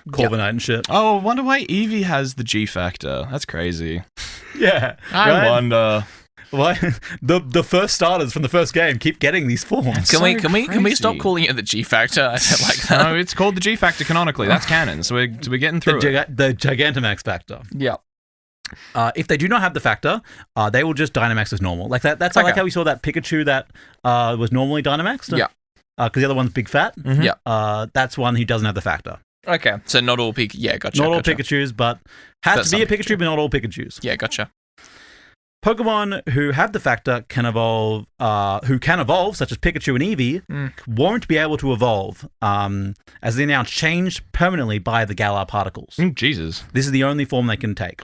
Corviknight and shit. Oh, I wonder why Eevee has the G factor. That's crazy. Yeah. I wonder. Why? The first starters from the first game keep getting these forms. Can we stop calling it the G factor? I don't like that. No, it's called the G factor canonically. That's canon. So we're getting through it. The Gigantamax factor. Yeah. If they do not have the factor, they will just Dynamax as normal. Like that. That's like how we saw that Pikachu that was normally Dynamaxed. Yeah. Because the other one's big fat. Yeah. That's one who doesn't have the factor. Okay. So not all Pikachu. Yeah, gotcha. Not all Pikachus, but has to be a Pikachu, but not all Pikachus. Yeah, gotcha. Pokemon who have the factor can evolve, such as Pikachu and Eevee, won't be able to evolve, as they're now changed permanently by the Galar particles. Jesus. This is the only form they can take.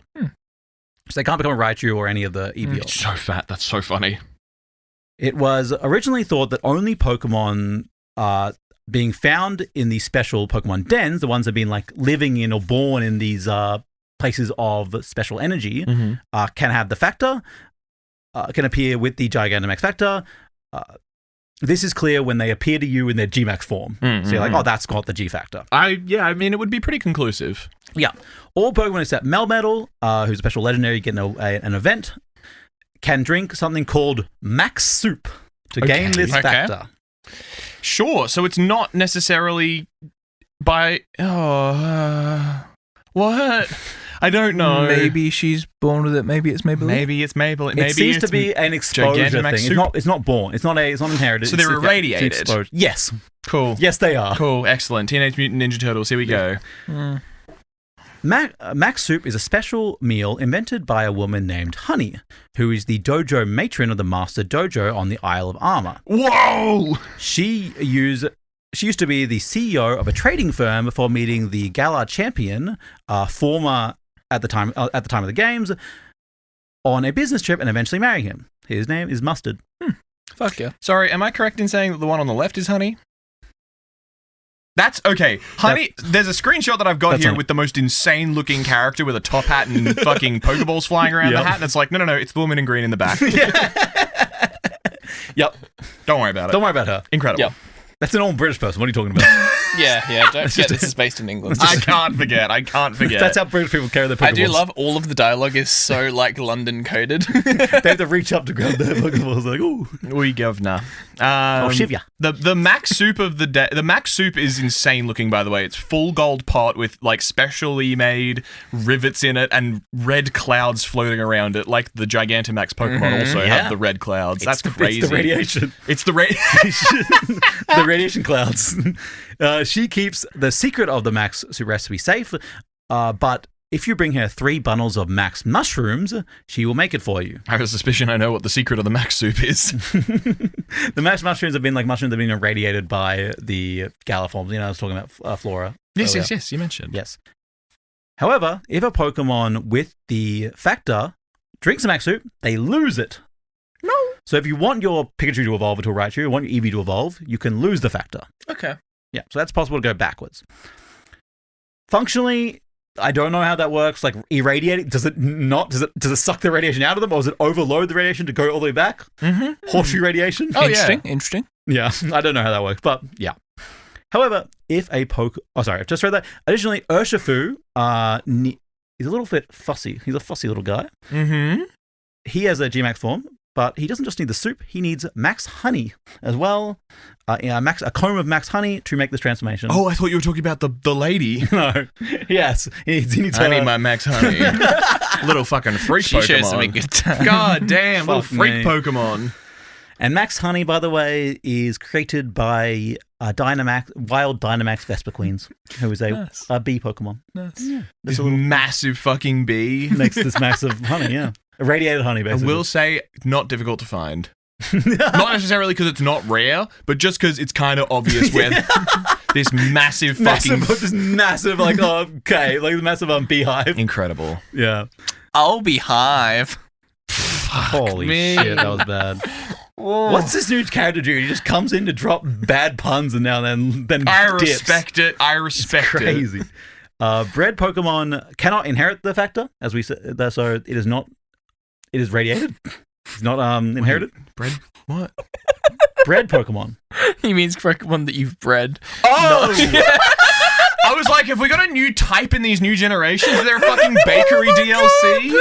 So they can't become a Raichu or any of the EVOs. It's so fat. That's so funny. It was originally thought that only Pokemon being found in these special Pokemon dens, the ones that have been like living in or born in these places of special energy, can have the factor, can appear with the Gigantamax factor. this is clear when they appear to you in their Gmax form. So you're like, oh, that's got the G factor. I mean, it would be pretty conclusive. Yeah. All Pokemon except Melmetal, who's a special legendary getting an event, can drink something called Max Soup to gain this factor. Sure. So it's not necessarily by... what? I don't know. Maybe she's born with it. Maybe it's Maybelline. Maybe it's Maybelline. It seems to be an exposure thing. It's not born. It's not inherited. So they're irradiated. Yes. Cool. Yes, they are. Cool. Excellent. Teenage Mutant Ninja Turtles. Here we go. Max Soup is a special meal invented by a woman named Honey, who is the dojo matron of the Master Dojo on the Isle of Armor. Whoa! She used to be the CEO of a trading firm before meeting the Galar champion, former at the time of the games, on a business trip and eventually marrying him. His name is Mustard. Fuck yeah. Sorry, am I correct in saying that the one on the left is Honey? That's okay. Honey, there's a screenshot that I've got here with the most insane looking character with a top hat and fucking Pokeballs flying around the hat. And it's like, no, it's the woman in green in the back. Yep. Don't worry about it. Don't worry about her. Incredible. Yep. That's an old British person. What are you talking about? Yeah. Don't forget this is based in England. I can't forget. That's how British people carry their Pokeballs. I do love all of the dialogue is so like London coded. They have to reach up to grab their Pokeballs. Like, ooh. We governor. Shivya. The Max Soup of the day. The Max Soup is insane looking, by the way. It's full gold pot with like specially made rivets in it and red clouds floating around it, like the Gigantamax Pokemon also have the red clouds. That's crazy. It's the radiation. It's the radiation. The radiation clouds. She keeps the secret of the Max Soup recipe safe, but if you bring her 3 bundles of Max mushrooms, she will make it for you. I have a suspicion I know what the secret of the Max Soup is. The Max mushrooms have been like mushrooms that have been irradiated by the Galar forms. You know, I was talking about Flora. Yes, you mentioned. Yes. However, if a Pokemon with the factor drinks the Max Soup, they lose it. No. So if you want your Pikachu to evolve into a Raichu, you want your Eevee to evolve, you can lose the factor. Okay. Yeah, so that's possible to go backwards. Functionally, I don't know how that works. Like irradiating, does it suck the radiation out of them, or does it overload the radiation to go all the way back? Horseshoe radiation. Oh, interesting. Yeah, I don't know how that works, but yeah. However, if a I've just read that. Additionally, Urshifu he's a little bit fussy. He's a fussy little guy. He has a Gmax form, but he doesn't just need the soup. He needs Max Honey as well. A comb of Max Honey to make this transformation. Oh, I thought you were talking about the lady. No. Yes. He needs I need my Max Honey. Little fucking freak Pokemon. She shows me good time. God damn, little freak Pokemon. And Max Honey, by the way, is created by wild Dynamax Vespa Queens, who is a bee Pokemon. Nice. Yeah. This massive fucking bee. Makes this massive honey, yeah. Irradiated honey, basically. I will say, not difficult to find. Not necessarily because it's not rare, but just because it's kind of obvious where this massive fucking... massive, like, the massive beehive. Incredible. Yeah. I'll beehive. Holy shit, that was bad. Whoa. What's this new character do? He just comes in to drop bad puns and now then I dips. respect it. It's crazy. Bred Pokemon cannot inherit the factor, as we said, so it is not... It is radiated. It's not inherited. Bred? What? Bred Pokemon. He means Pokemon that you've bred. Oh! I was like, have we got a new type in these new generations? Is there a fucking bakery DLC?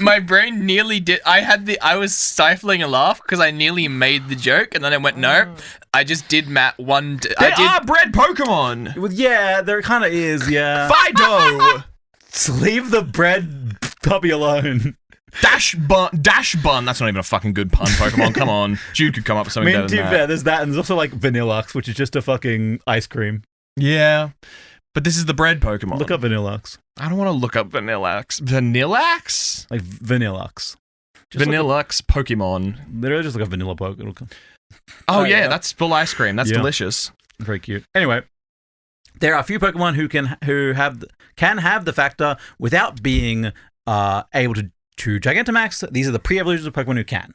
My brain nearly did. I was stifling a laugh because I nearly made the joke, and then I went, no. I just did one. There are bred Pokemon. Well, yeah, there kind of is. Yeah. Fido. Leave the bred puppy alone. Dash bun. That's not even a fucking good pun, Pokemon. Come on. Jude could come up with something better than that. Fair, there's that, and there's also like Vanillux, which is just a fucking ice cream. Yeah. But this is the bred Pokemon. Look up Vanillux. I don't want to look up Vanillax. Vanillax? Like Vanillux. Vanillux Pokemon. Literally just like a vanilla Pokemon. Oh, yeah, that's full ice cream. That's delicious. Very cute. Anyway, there are a few Pokemon who can have the factor without being able to Gigantamax. These are the pre-evolutions of Pokemon who can.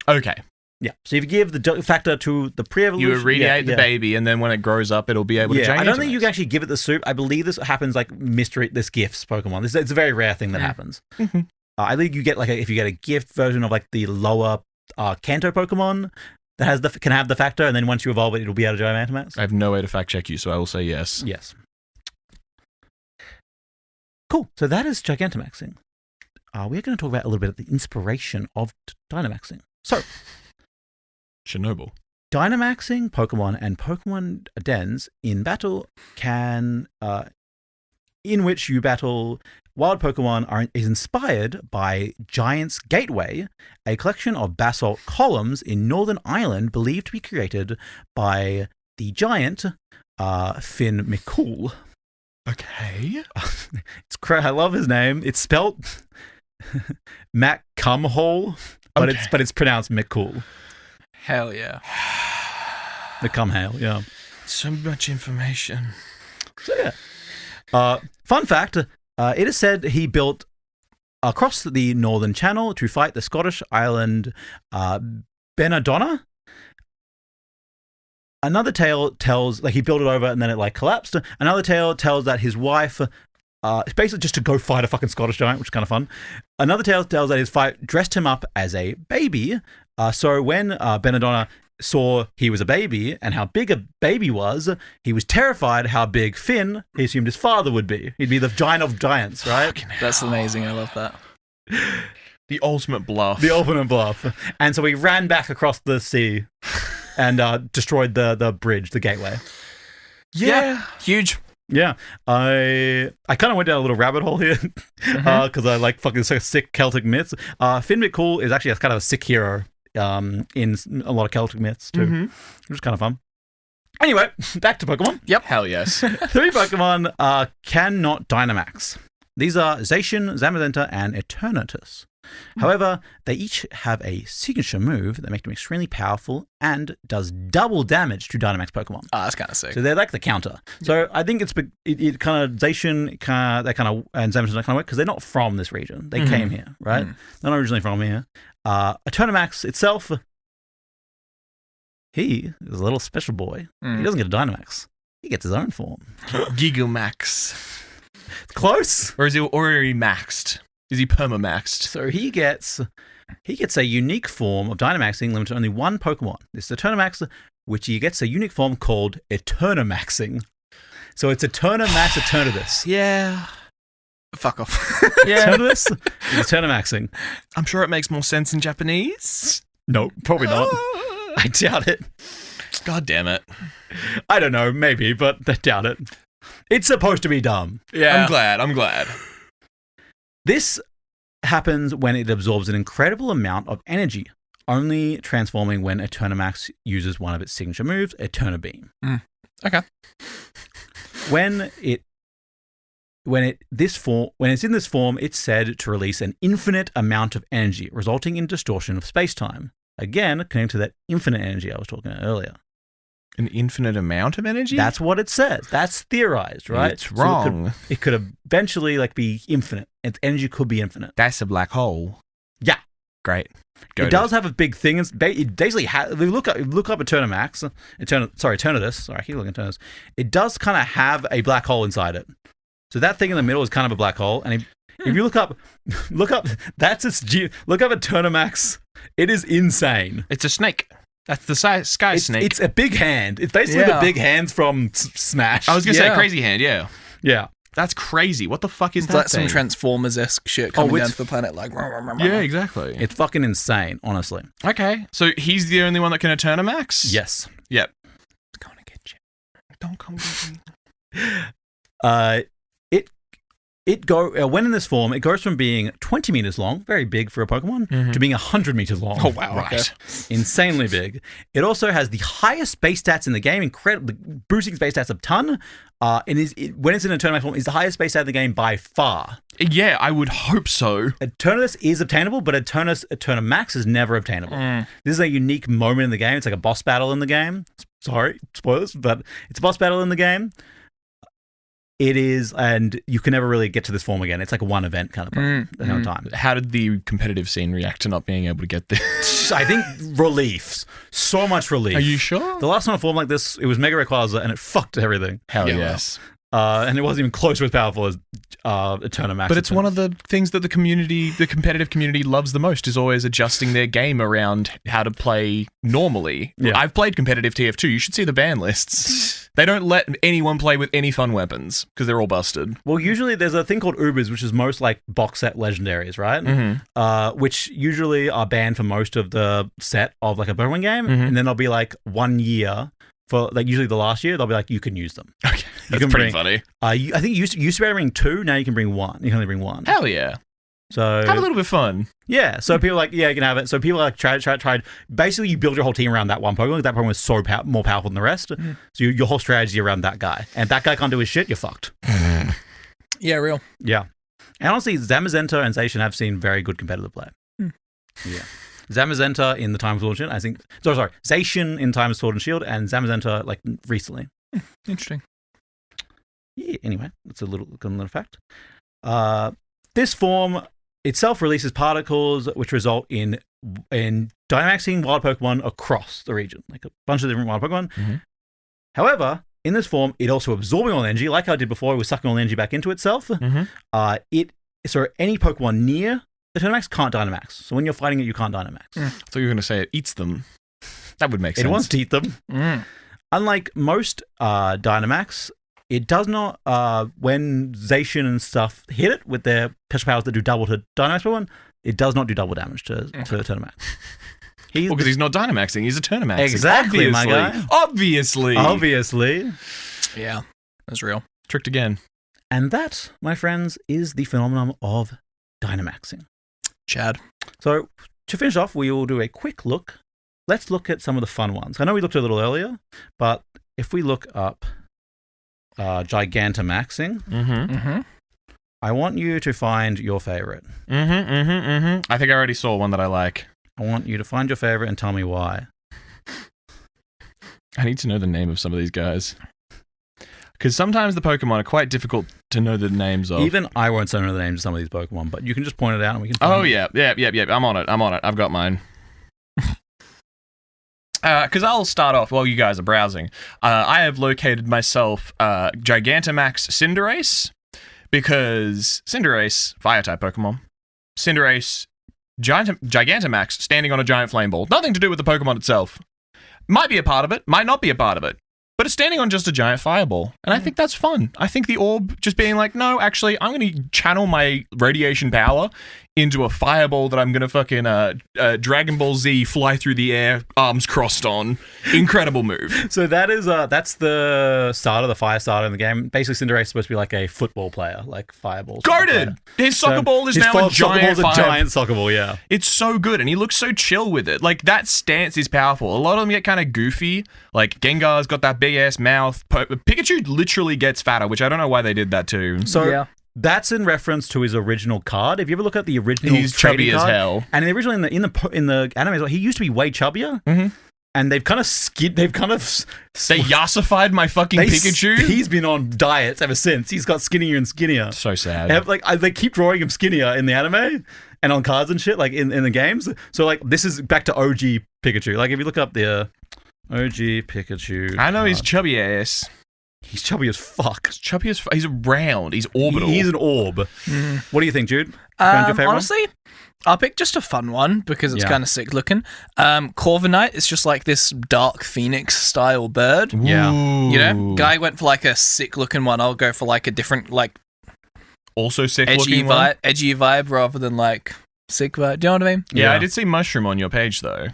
Okay. Yeah. So if you give the factor to the pre-evolution... You irradiate the baby, and then when it grows up, it'll be able to Gigantamax. I don't think you can actually give it the soup. I believe this happens like this gifts Pokemon. It's a very rare thing that happens. I think you get if you get a gift version of like the lower Kanto Pokemon that has can have the factor, and then once you evolve it, it'll be out of Gigantamax? I have no way to fact check you, so I will say yes. Yes. Cool. So that is Gigantamaxing. We're going to talk about a little bit of the inspiration of Dynamaxing. So, Chernobyl. Dynamaxing Pokemon and Pokemon dens in battle can, in which you battle wild Pokemon, is inspired by Giant's Gateway, a collection of basalt columns in Northern Ireland believed to be created by the giant Finn McCool. Okay. I love his name. It's spelled Mac Cumhole, but it's pronounced McCool. Hell yeah. McCumhale, yeah. So much information. So yeah. Fun fact, it is said he built across the Northern Channel to fight the Scottish island Benadonna. Another tale tells, he built it over and then it collapsed. Another tale tells that his wife, it's basically just to go fight a fucking Scottish giant, which is kind of fun. Another tale tells that his wife dressed him up as a baby. So when Benadonna saw he was a baby and how big a baby was, he was terrified how big Finn, he assumed his father would be. He'd be the giant of giants, right? That's amazing. I love that. The ultimate bluff. The ultimate bluff. And so he ran back across the sea and destroyed the bridge, the gateway. Yeah. Huge. Yeah. I kind of went down a little rabbit hole here because I like fucking sick Celtic myths. Finn McCool is actually kind of a sick hero in a lot of Celtic myths too, which is kind of fun. Anyway, back to Pokemon. Yep. Hell yes. 3 Pokemon cannot Dynamax. These are Zacian, Zamazenta, and Eternatus. However, they each have a signature move that makes them extremely powerful and does double damage to Dynamax Pokemon. Oh, that's kind of sick. So they're like the counter. So I think it kind of Zacian, and Zamazenta kind of work because they're not from this region. They came here, right? They're not originally from here. Eternamax itself, he is a little special boy. He doesn't get a Dynamax. He gets his own form. Gigamax. Close. Or is he already maxed? Is he perma-maxed? So he gets a unique form of Dynamaxing limited to only one Pokemon. This is Eternamax, which he gets a unique form called Eternamaxing. So it's Eternamax Eternatus. Yeah. Fuck off. Yeah. Eternatus is Eternamaxing. I'm sure it makes more sense in Japanese. No, probably not. I doubt it. God damn it. I don't know, maybe, but I doubt it. It's supposed to be dumb. Yeah. I'm glad. This happens when it absorbs an incredible amount of energy, only transforming when Eternamax uses one of its signature moves, Eterna Beam. Okay. When it's in this form, it's said to release an infinite amount of energy, resulting in distortion of space-time. Again, connecting to that infinite energy I was talking about earlier. An infinite amount of energy? That's what it says. That's theorized, right? It's wrong. So it could eventually be infinite. Its energy could be infinite. That's a black hole. Yeah. Great. It does have a big thing. It basically has. Look up Eternamax. Eternatus. Sorry, I keep looking at Eternatus. It does kind of have a black hole inside it. So that thing in the middle is kind of a black hole. And if you look up, that's its. Look up Eternamax. It is insane. It's a snake. That's the sky snake. It's a big hand. It's basically the big hands from Smash. I was going to say crazy hand, yeah. Yeah. That's crazy. What the fuck is It's that like thing? some Transformers-esque shit coming down to the planet Yeah, exactly. It's fucking insane, honestly. Okay, so he's the only one that can Eternamax? Yes. Yep. It's going to get you. Don't come get me. When in this form, it goes from being 20 meters long, very big for a Pokemon, to being 100 meters long. Oh, wow. Right. Okay. Insanely big. It also has the highest base stats in the game, incredibly boosting base stats a ton. When it's in Eternamax form, is the highest base stat in the game by far. Yeah, I would hope so. Eternatus is obtainable, but Eternamax is never obtainable. This is a unique moment in the game. It's like a boss battle in the game. Sorry, spoilers, but it's a boss battle in the game. It is, and you can never really get to this form again. It's like a one event kind of time. How did the competitive scene react to not being able to get this? I think relief. So much relief. Are you sure? The last time I formed like this, it was Mega Rayquaza and it fucked everything. Hell Yeah, yes. and it wasn't even close to as powerful as Eternamax. But it's one of the things that the competitive community loves the most is always adjusting their game around how to play normally. Yeah. I've played competitive TF2. You should see the ban lists. They don't let anyone play with any fun weapons because they're all busted. Well, usually there's a thing called Ubers, which is most like box set legendaries, right? Which usually are banned for most of the set of like a Pokemon game, and then they'll be like 1 year. For like usually the last year, they'll be like, you can use them. Okay, that's pretty funny. I think you used to be able to bring 2. Now you can bring 1. You can only bring 1. Hell yeah! So have a little bit of fun. Yeah. So people are like, yeah, you can have it. So people are like tried. Basically, you build your whole team around that one Pokemon. That Pokemon is so more powerful than the rest. So your whole strategy around that guy, and that guy can't do his shit. You're fucked. Yeah, real. Yeah. And honestly, Zamazenta and Zacian have seen very good competitive play. Yeah. Zamazenta in the Time of Sword and Shield, I think. Sorry. Zacian in Time of Sword and Shield, and Zamazenta like recently. Interesting. Yeah, anyway, that's a little fact. This form itself releases particles which result in Dynamaxing wild Pokemon across the region, like a bunch of different wild Pokemon. However, in this form, it also absorbing all energy, like I did before, it was sucking all energy back into itself. So any Pokemon near the Eternamax can't Dynamax. So when you're fighting it, you can't Dynamax. I thought you were going to say it eats them. That would make sense. It wants to eat them. Unlike most Dynamax, it does not, when Zacian and stuff hit it with their special powers that do double to Dynamax Pokemon, it does not do double damage to Eternamax. Because he's not Dynamaxing, he's Eternamaxing. Exactly, my guy. Obviously. Yeah, that's real. Tricked again. And that, my friends, is the phenomenon of Dynamaxing. Chad. So, to finish off, we will do a quick look. Let's look at some of the fun ones. I know we looked a little earlier, but if we look up Gigantamaxing, I want you to find your favorite. I think I already saw one that I like. I want you to find your favorite and tell me why. I need to know the name of some of these guys. Because sometimes the Pokemon are quite difficult to know the names of. Even I won't know the names of some of these Pokemon, but you can just point it out and we can find yeah. I'm on it. I've got mine. Because I'll start off while you guys are browsing. I have located myself Gigantamax Cinderace, because Cinderace, Fire-type Pokemon. Cinderace, Gigantamax, standing on a giant flame ball. Nothing to do with the Pokemon itself. Might be a part of it, might not be a part of it. But it's standing on just a giant fireball. And I think that's fun. I think the orb just being like, no, actually, I'm going to channel my radiation power into a fireball that I'm going to fucking Dragon Ball Z fly through the air, arms crossed on. Incredible move. So that's the start of the fire starter in the game. Basically, Cinderace is supposed to be like a football player, like fireball. Guarded! His soccer ball is now a giant soccer ball, yeah. It's so good, and he looks so chill with it. Like, that stance is powerful. A lot of them get kind of goofy. Like, Gengar's got that big-ass mouth. Pikachu literally gets fatter, which I don't know why they did that too. So, yeah. That's in reference to his original card. If you ever look at the original, he's chubby as hell. And the original in the anime as well, he used to be way chubbier. And they've kind of they yassified my fucking Pikachu. He's been on diets ever since. He's got skinnier and skinnier. So sad. They keep drawing him skinnier in the anime and on cards and shit, like in the games. So like this is back to OG Pikachu. Like if you look up the OG Pikachu, I know he's chubby ass. He's chubby as fuck. He's round. He's orbital. He's an orb. What do you think, Jude? Found your favorite honestly, I'll pick just a fun one because it's kind of sick looking. Corviknight is just like this dark phoenix style bird. Yeah. You know, guy went for like a sick looking one. I'll go for like a different, like, also sick looking one. Edgy vibe rather than like sick vibe. Do you know what I mean? Yeah, I did see Mushroom on your page though.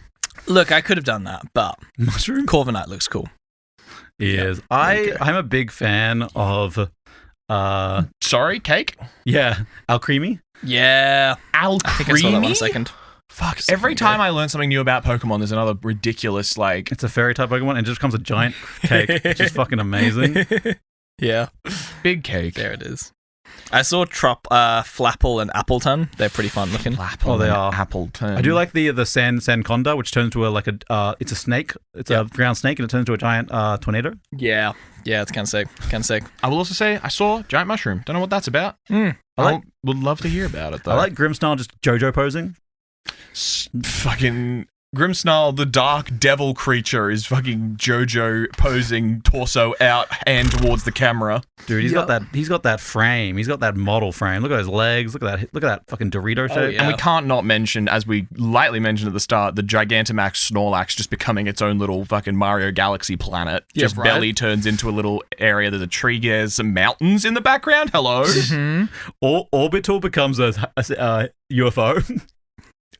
Look, I could have done that, but Mushroom Corviknight looks cool. He is. I'm a big fan of sorry, cake? Yeah. Alcremie? Yeah. Alcremie? I think I saw that one a second. Fuck. Every time I learn something new about Pokemon, there's another ridiculous, like... It's a fairy type Pokemon and it just becomes a giant cake, which is fucking amazing. Yeah. Big cake. There it is. I saw Flapple and Appleton. They're pretty fun looking. Oh, they are. Appleton. I do like the Sanconda, which turns to it's a snake. It's a ground snake, and it turns into a giant tornado. Yeah, it's kind of sick. I will also say I saw Giant Mushroom. Don't know what that's about. Would love to hear about it though. I like Grimmsnarl just JoJo posing. Fucking Grimsnarl, the dark devil creature, is fucking Jojo posing torso out, hand towards the camera. Dude, he's got that frame. He's got that model frame. Look at his legs. Look at that fucking Dorito shape. yeah. And we can't not mention, as we lightly mentioned at the start, the Gigantamax Snorlax just becoming its own little fucking Mario Galaxy planet. Yeah, just right. belly turns into a little area. There's a tree. There's some mountains in the background. Hello. Orbital becomes a UFO.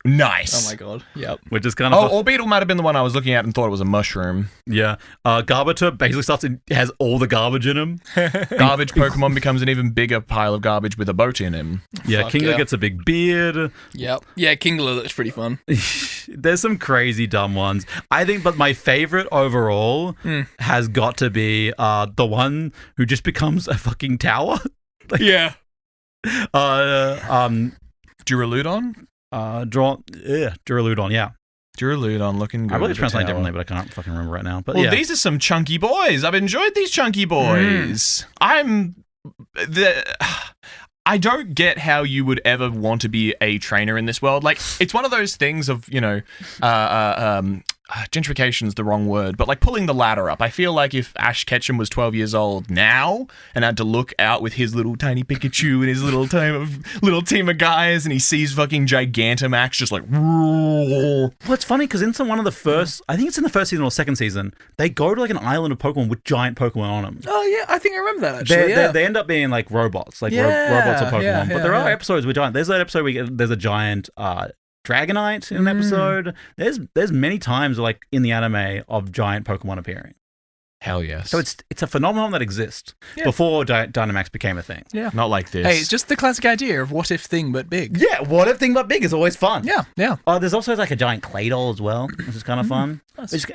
Nice. Oh my god. Yep. Which is kind of Orbital might have been the one I was looking at and thought it was a mushroom. yeah. Garbiter basically has all the garbage in him. Garbage Pokemon becomes an even bigger pile of garbage with a boat in him. Yeah, Fuck Kingler yeah. gets a big beard. Yep. Yeah, Kingler looks pretty fun. There's some crazy dumb ones. I think, but my favorite overall has got to be the one who just becomes a fucking tower. Yeah. Duraludon? Duraludon, yeah. Duraludon looking good. I believe it's with a translated tower. differently, but I can't fucking remember right now. But Well, yeah. these are some chunky boys. I've enjoyed these chunky boys. I don't get how you would ever want to be a trainer in this world. Like, it's one of those things of, gentrification is the wrong word, but like pulling the ladder up. I feel like if Ash Ketchum was 12 years old now and had to look out with his little tiny Pikachu and his little team of guys, and he sees fucking Gigantamax just like. Well, it's funny because in one of the first, I think it's in the first season or second season, they go to like an island of Pokemon with giant Pokemon on them. Oh yeah, I think I remember that actually. They end up being like robots, like Yeah, robots or Pokemon. yeah, but there yeah. are episodes with giant. There's that episode where there's a giant Dragonite in an episode. There's many times like in the anime of giant Pokemon appearing. Hell yes. So it's a phenomenon that exists before Dynamax became a thing. Yeah. Not like this. Hey, it's just the classic idea of what if thing but big. Yeah, what if thing but big is always fun. Yeah. There's also like a giant clay doll as well, which is kind of fun. Which is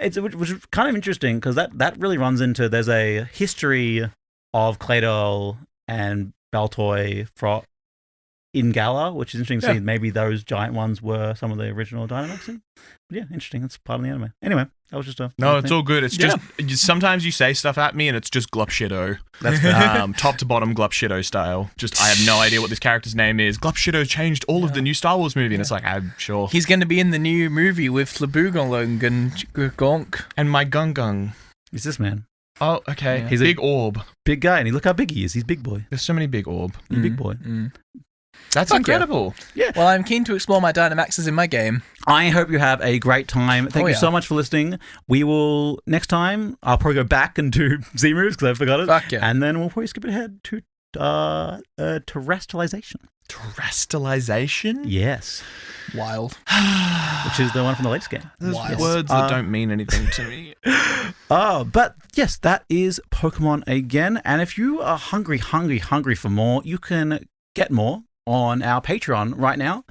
kind of interesting because that really runs into there's a history of clay doll and Baltoy in Galar, which is interesting to see. Maybe those giant ones were some of the original Dynamaxing. But yeah, interesting. It's part of the anime. Anyway, that was just a No, thing. it's all good. It's just sometimes you say stuff at me and it's just Glupshido. That's fair. Top to bottom Glupshido style. Just I have no idea what this character's name is. Glupshido changed all of the new Star Wars movie, and it's like I'm sure. He's going to be in the new movie with Flabugalong and Gonk. And my Gung. He's this man. Oh, okay. Yeah. He's a big orb. Big guy, and look how big he is. He's big boy. There's so many big orb. He's big boy. That's Fuck incredible. Well, I'm keen to explore my Dynamaxes in my game. I hope you have a great time. Thank you yeah. so much for listening. We will, next time, I'll probably go back and do Z-moves because I forgot it. Fuck yeah. And then we'll probably skip it ahead to terrestrialization. Terrestrialization? Yes. Wild. Which is the one from the latest game. There's Wild. words that don't mean anything to me. But yes, that is Pokemon again. And if you are hungry for more, you can get more on our Patreon right now.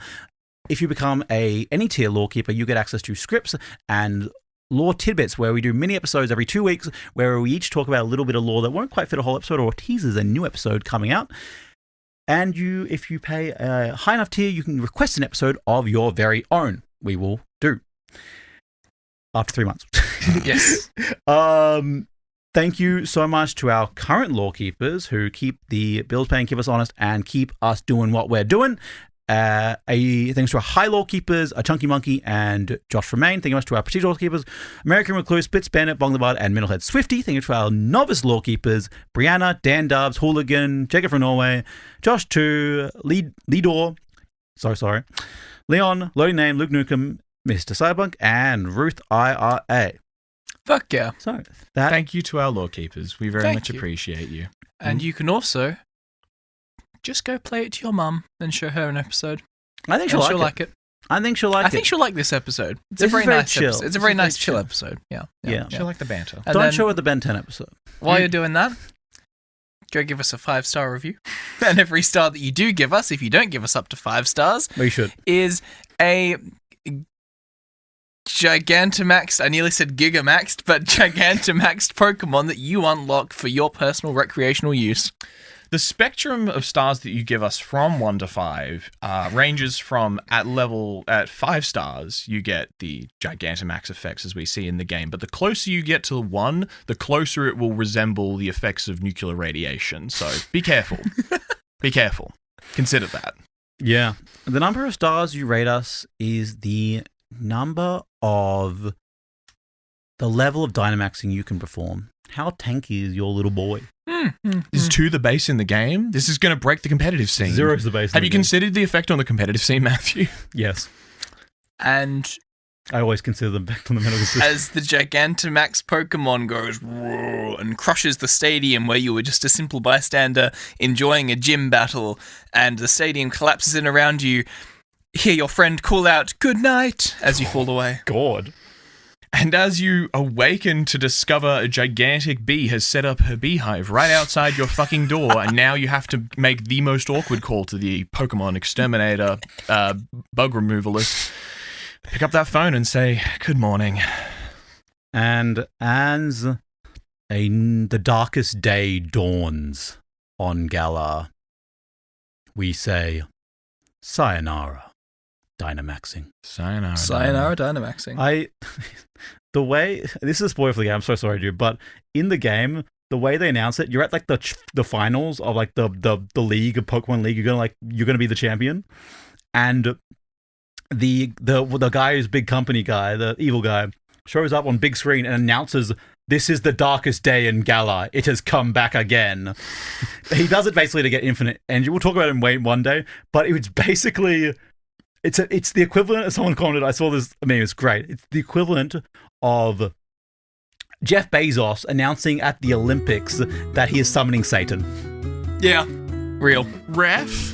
If you become any tier lore keeper, you get access to scripts and lore tidbits where we do mini episodes every 2 weeks where we each talk about a little bit of lore that won't quite fit a whole episode or teases a new episode coming out. And if you pay a high enough tier, you can request an episode of your very own. We will do. After 3 months. Yes. Thank you so much to our current lore keepers who keep the bills paying, keep us honest, and keep us doing what we're doing. Thanks to our high lore keepers, a Chunky Monkey and Josh from Maine. Thank you much to our prestige lore keepers, American Recluse, Blitz Bandit, Bong the Bard, and Middlehead Swifty. Thank you to our novice lore keepers, Brianna, Dan Dubs, Hooligan, Jacob from Norway, Josh 2, Lidor, sorry, Leon, Loading Name, Luke Newcomb, Mr. Cyberpunk, and Ruth IRA. Fuck yeah. So that Thank you to our lore keepers. We very Thank much you. appreciate you. And you can also just go play it to your mum and show her an episode. I think And she'll like it. it. I think she'll like it. I think she'll like this episode. It's This a very is very nice chill. episode. It's a This very is very nice chill chill. episode. Yeah. Yeah. She'll like the banter. And Don't then, show her the Ben 10 episode. while you're doing that, go give us a 5-star review. And every star that you do give us, if you don't give us up to 5 stars, We should. is a Gigantamaxed, I nearly said Gigamaxed, but Gigantamaxed Pokemon that you unlock for your personal recreational use. The spectrum of stars that you give us from 1 to 5 ranges from at 5 stars, you get the Gigantamax effects as we see in the game. But the closer you get to 1, the closer it will resemble the effects of nuclear radiation. So be careful. Be careful. Consider that. Yeah. The number of stars you rate us is the number of the level of Dynamaxing you can perform. How tanky is your little boy? Is 2 the base in the game? This is going to break the competitive scene. 0 is the base. Have you considered the effect on the competitive scene, Matthew? Yes. And I always consider them back on the metal system. as the Gigantamax Pokemon goes and crushes the stadium where you were just a simple bystander enjoying a gym battle, and the stadium collapses in around you, hear your friend call out, "Good night," as you fall away. God. And as you awaken to discover a gigantic bee has set up her beehive right outside your fucking door, and now you have to make the most awkward call to the Pokemon exterminator, bug removalist. Pick up that phone and say, "Good morning." And as the darkest day dawns on Galar, we say, sayonara, Dynamaxing. Sayonara. Sayonara Dynamaxing. The way, this is a spoiler for the game, I'm so sorry, dude, but in the game, the way they announce it, you're at like the finals of like the league, of Pokemon League, you're gonna be the champion, and the guy who's big company guy, the evil guy, shows up on big screen and announces, "This is the darkest day in Galar. It has come back again." He does it basically to get infinite energy. We'll talk about it in one day, but it's basically, it's the equivalent of, someone commented, I saw this, I mean, it's great. It's the equivalent of Jeff Bezos announcing at the Olympics that he is summoning Satan. Yeah. Real. Ref?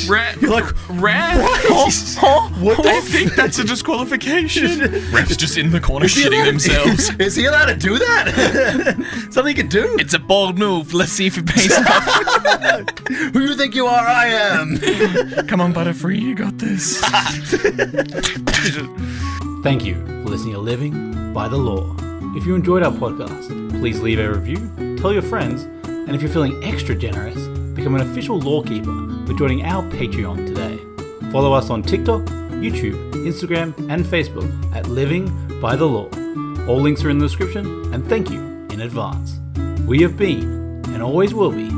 You're like, Ref? what I think that's a disqualification. Ref's just in the corner shitting themselves. Is he allowed to do that? Something he can do? It's a bold move. Let's see if it pays off. Who do you think you are? I am. Come on, Butterfree, you got this. Thank you for listening to Living by the Law. If you enjoyed our podcast, please leave a review, tell your friends, and if you're feeling extra generous, become an official lawkeeper by joining our Patreon today. Follow us on TikTok, YouTube, Instagram, and Facebook at Living by the Law. All links are in the description, and thank you in advance. We have been, and always will be,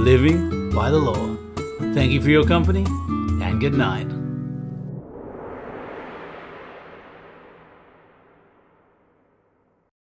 Living by the Law. Thank you for your company, and good night.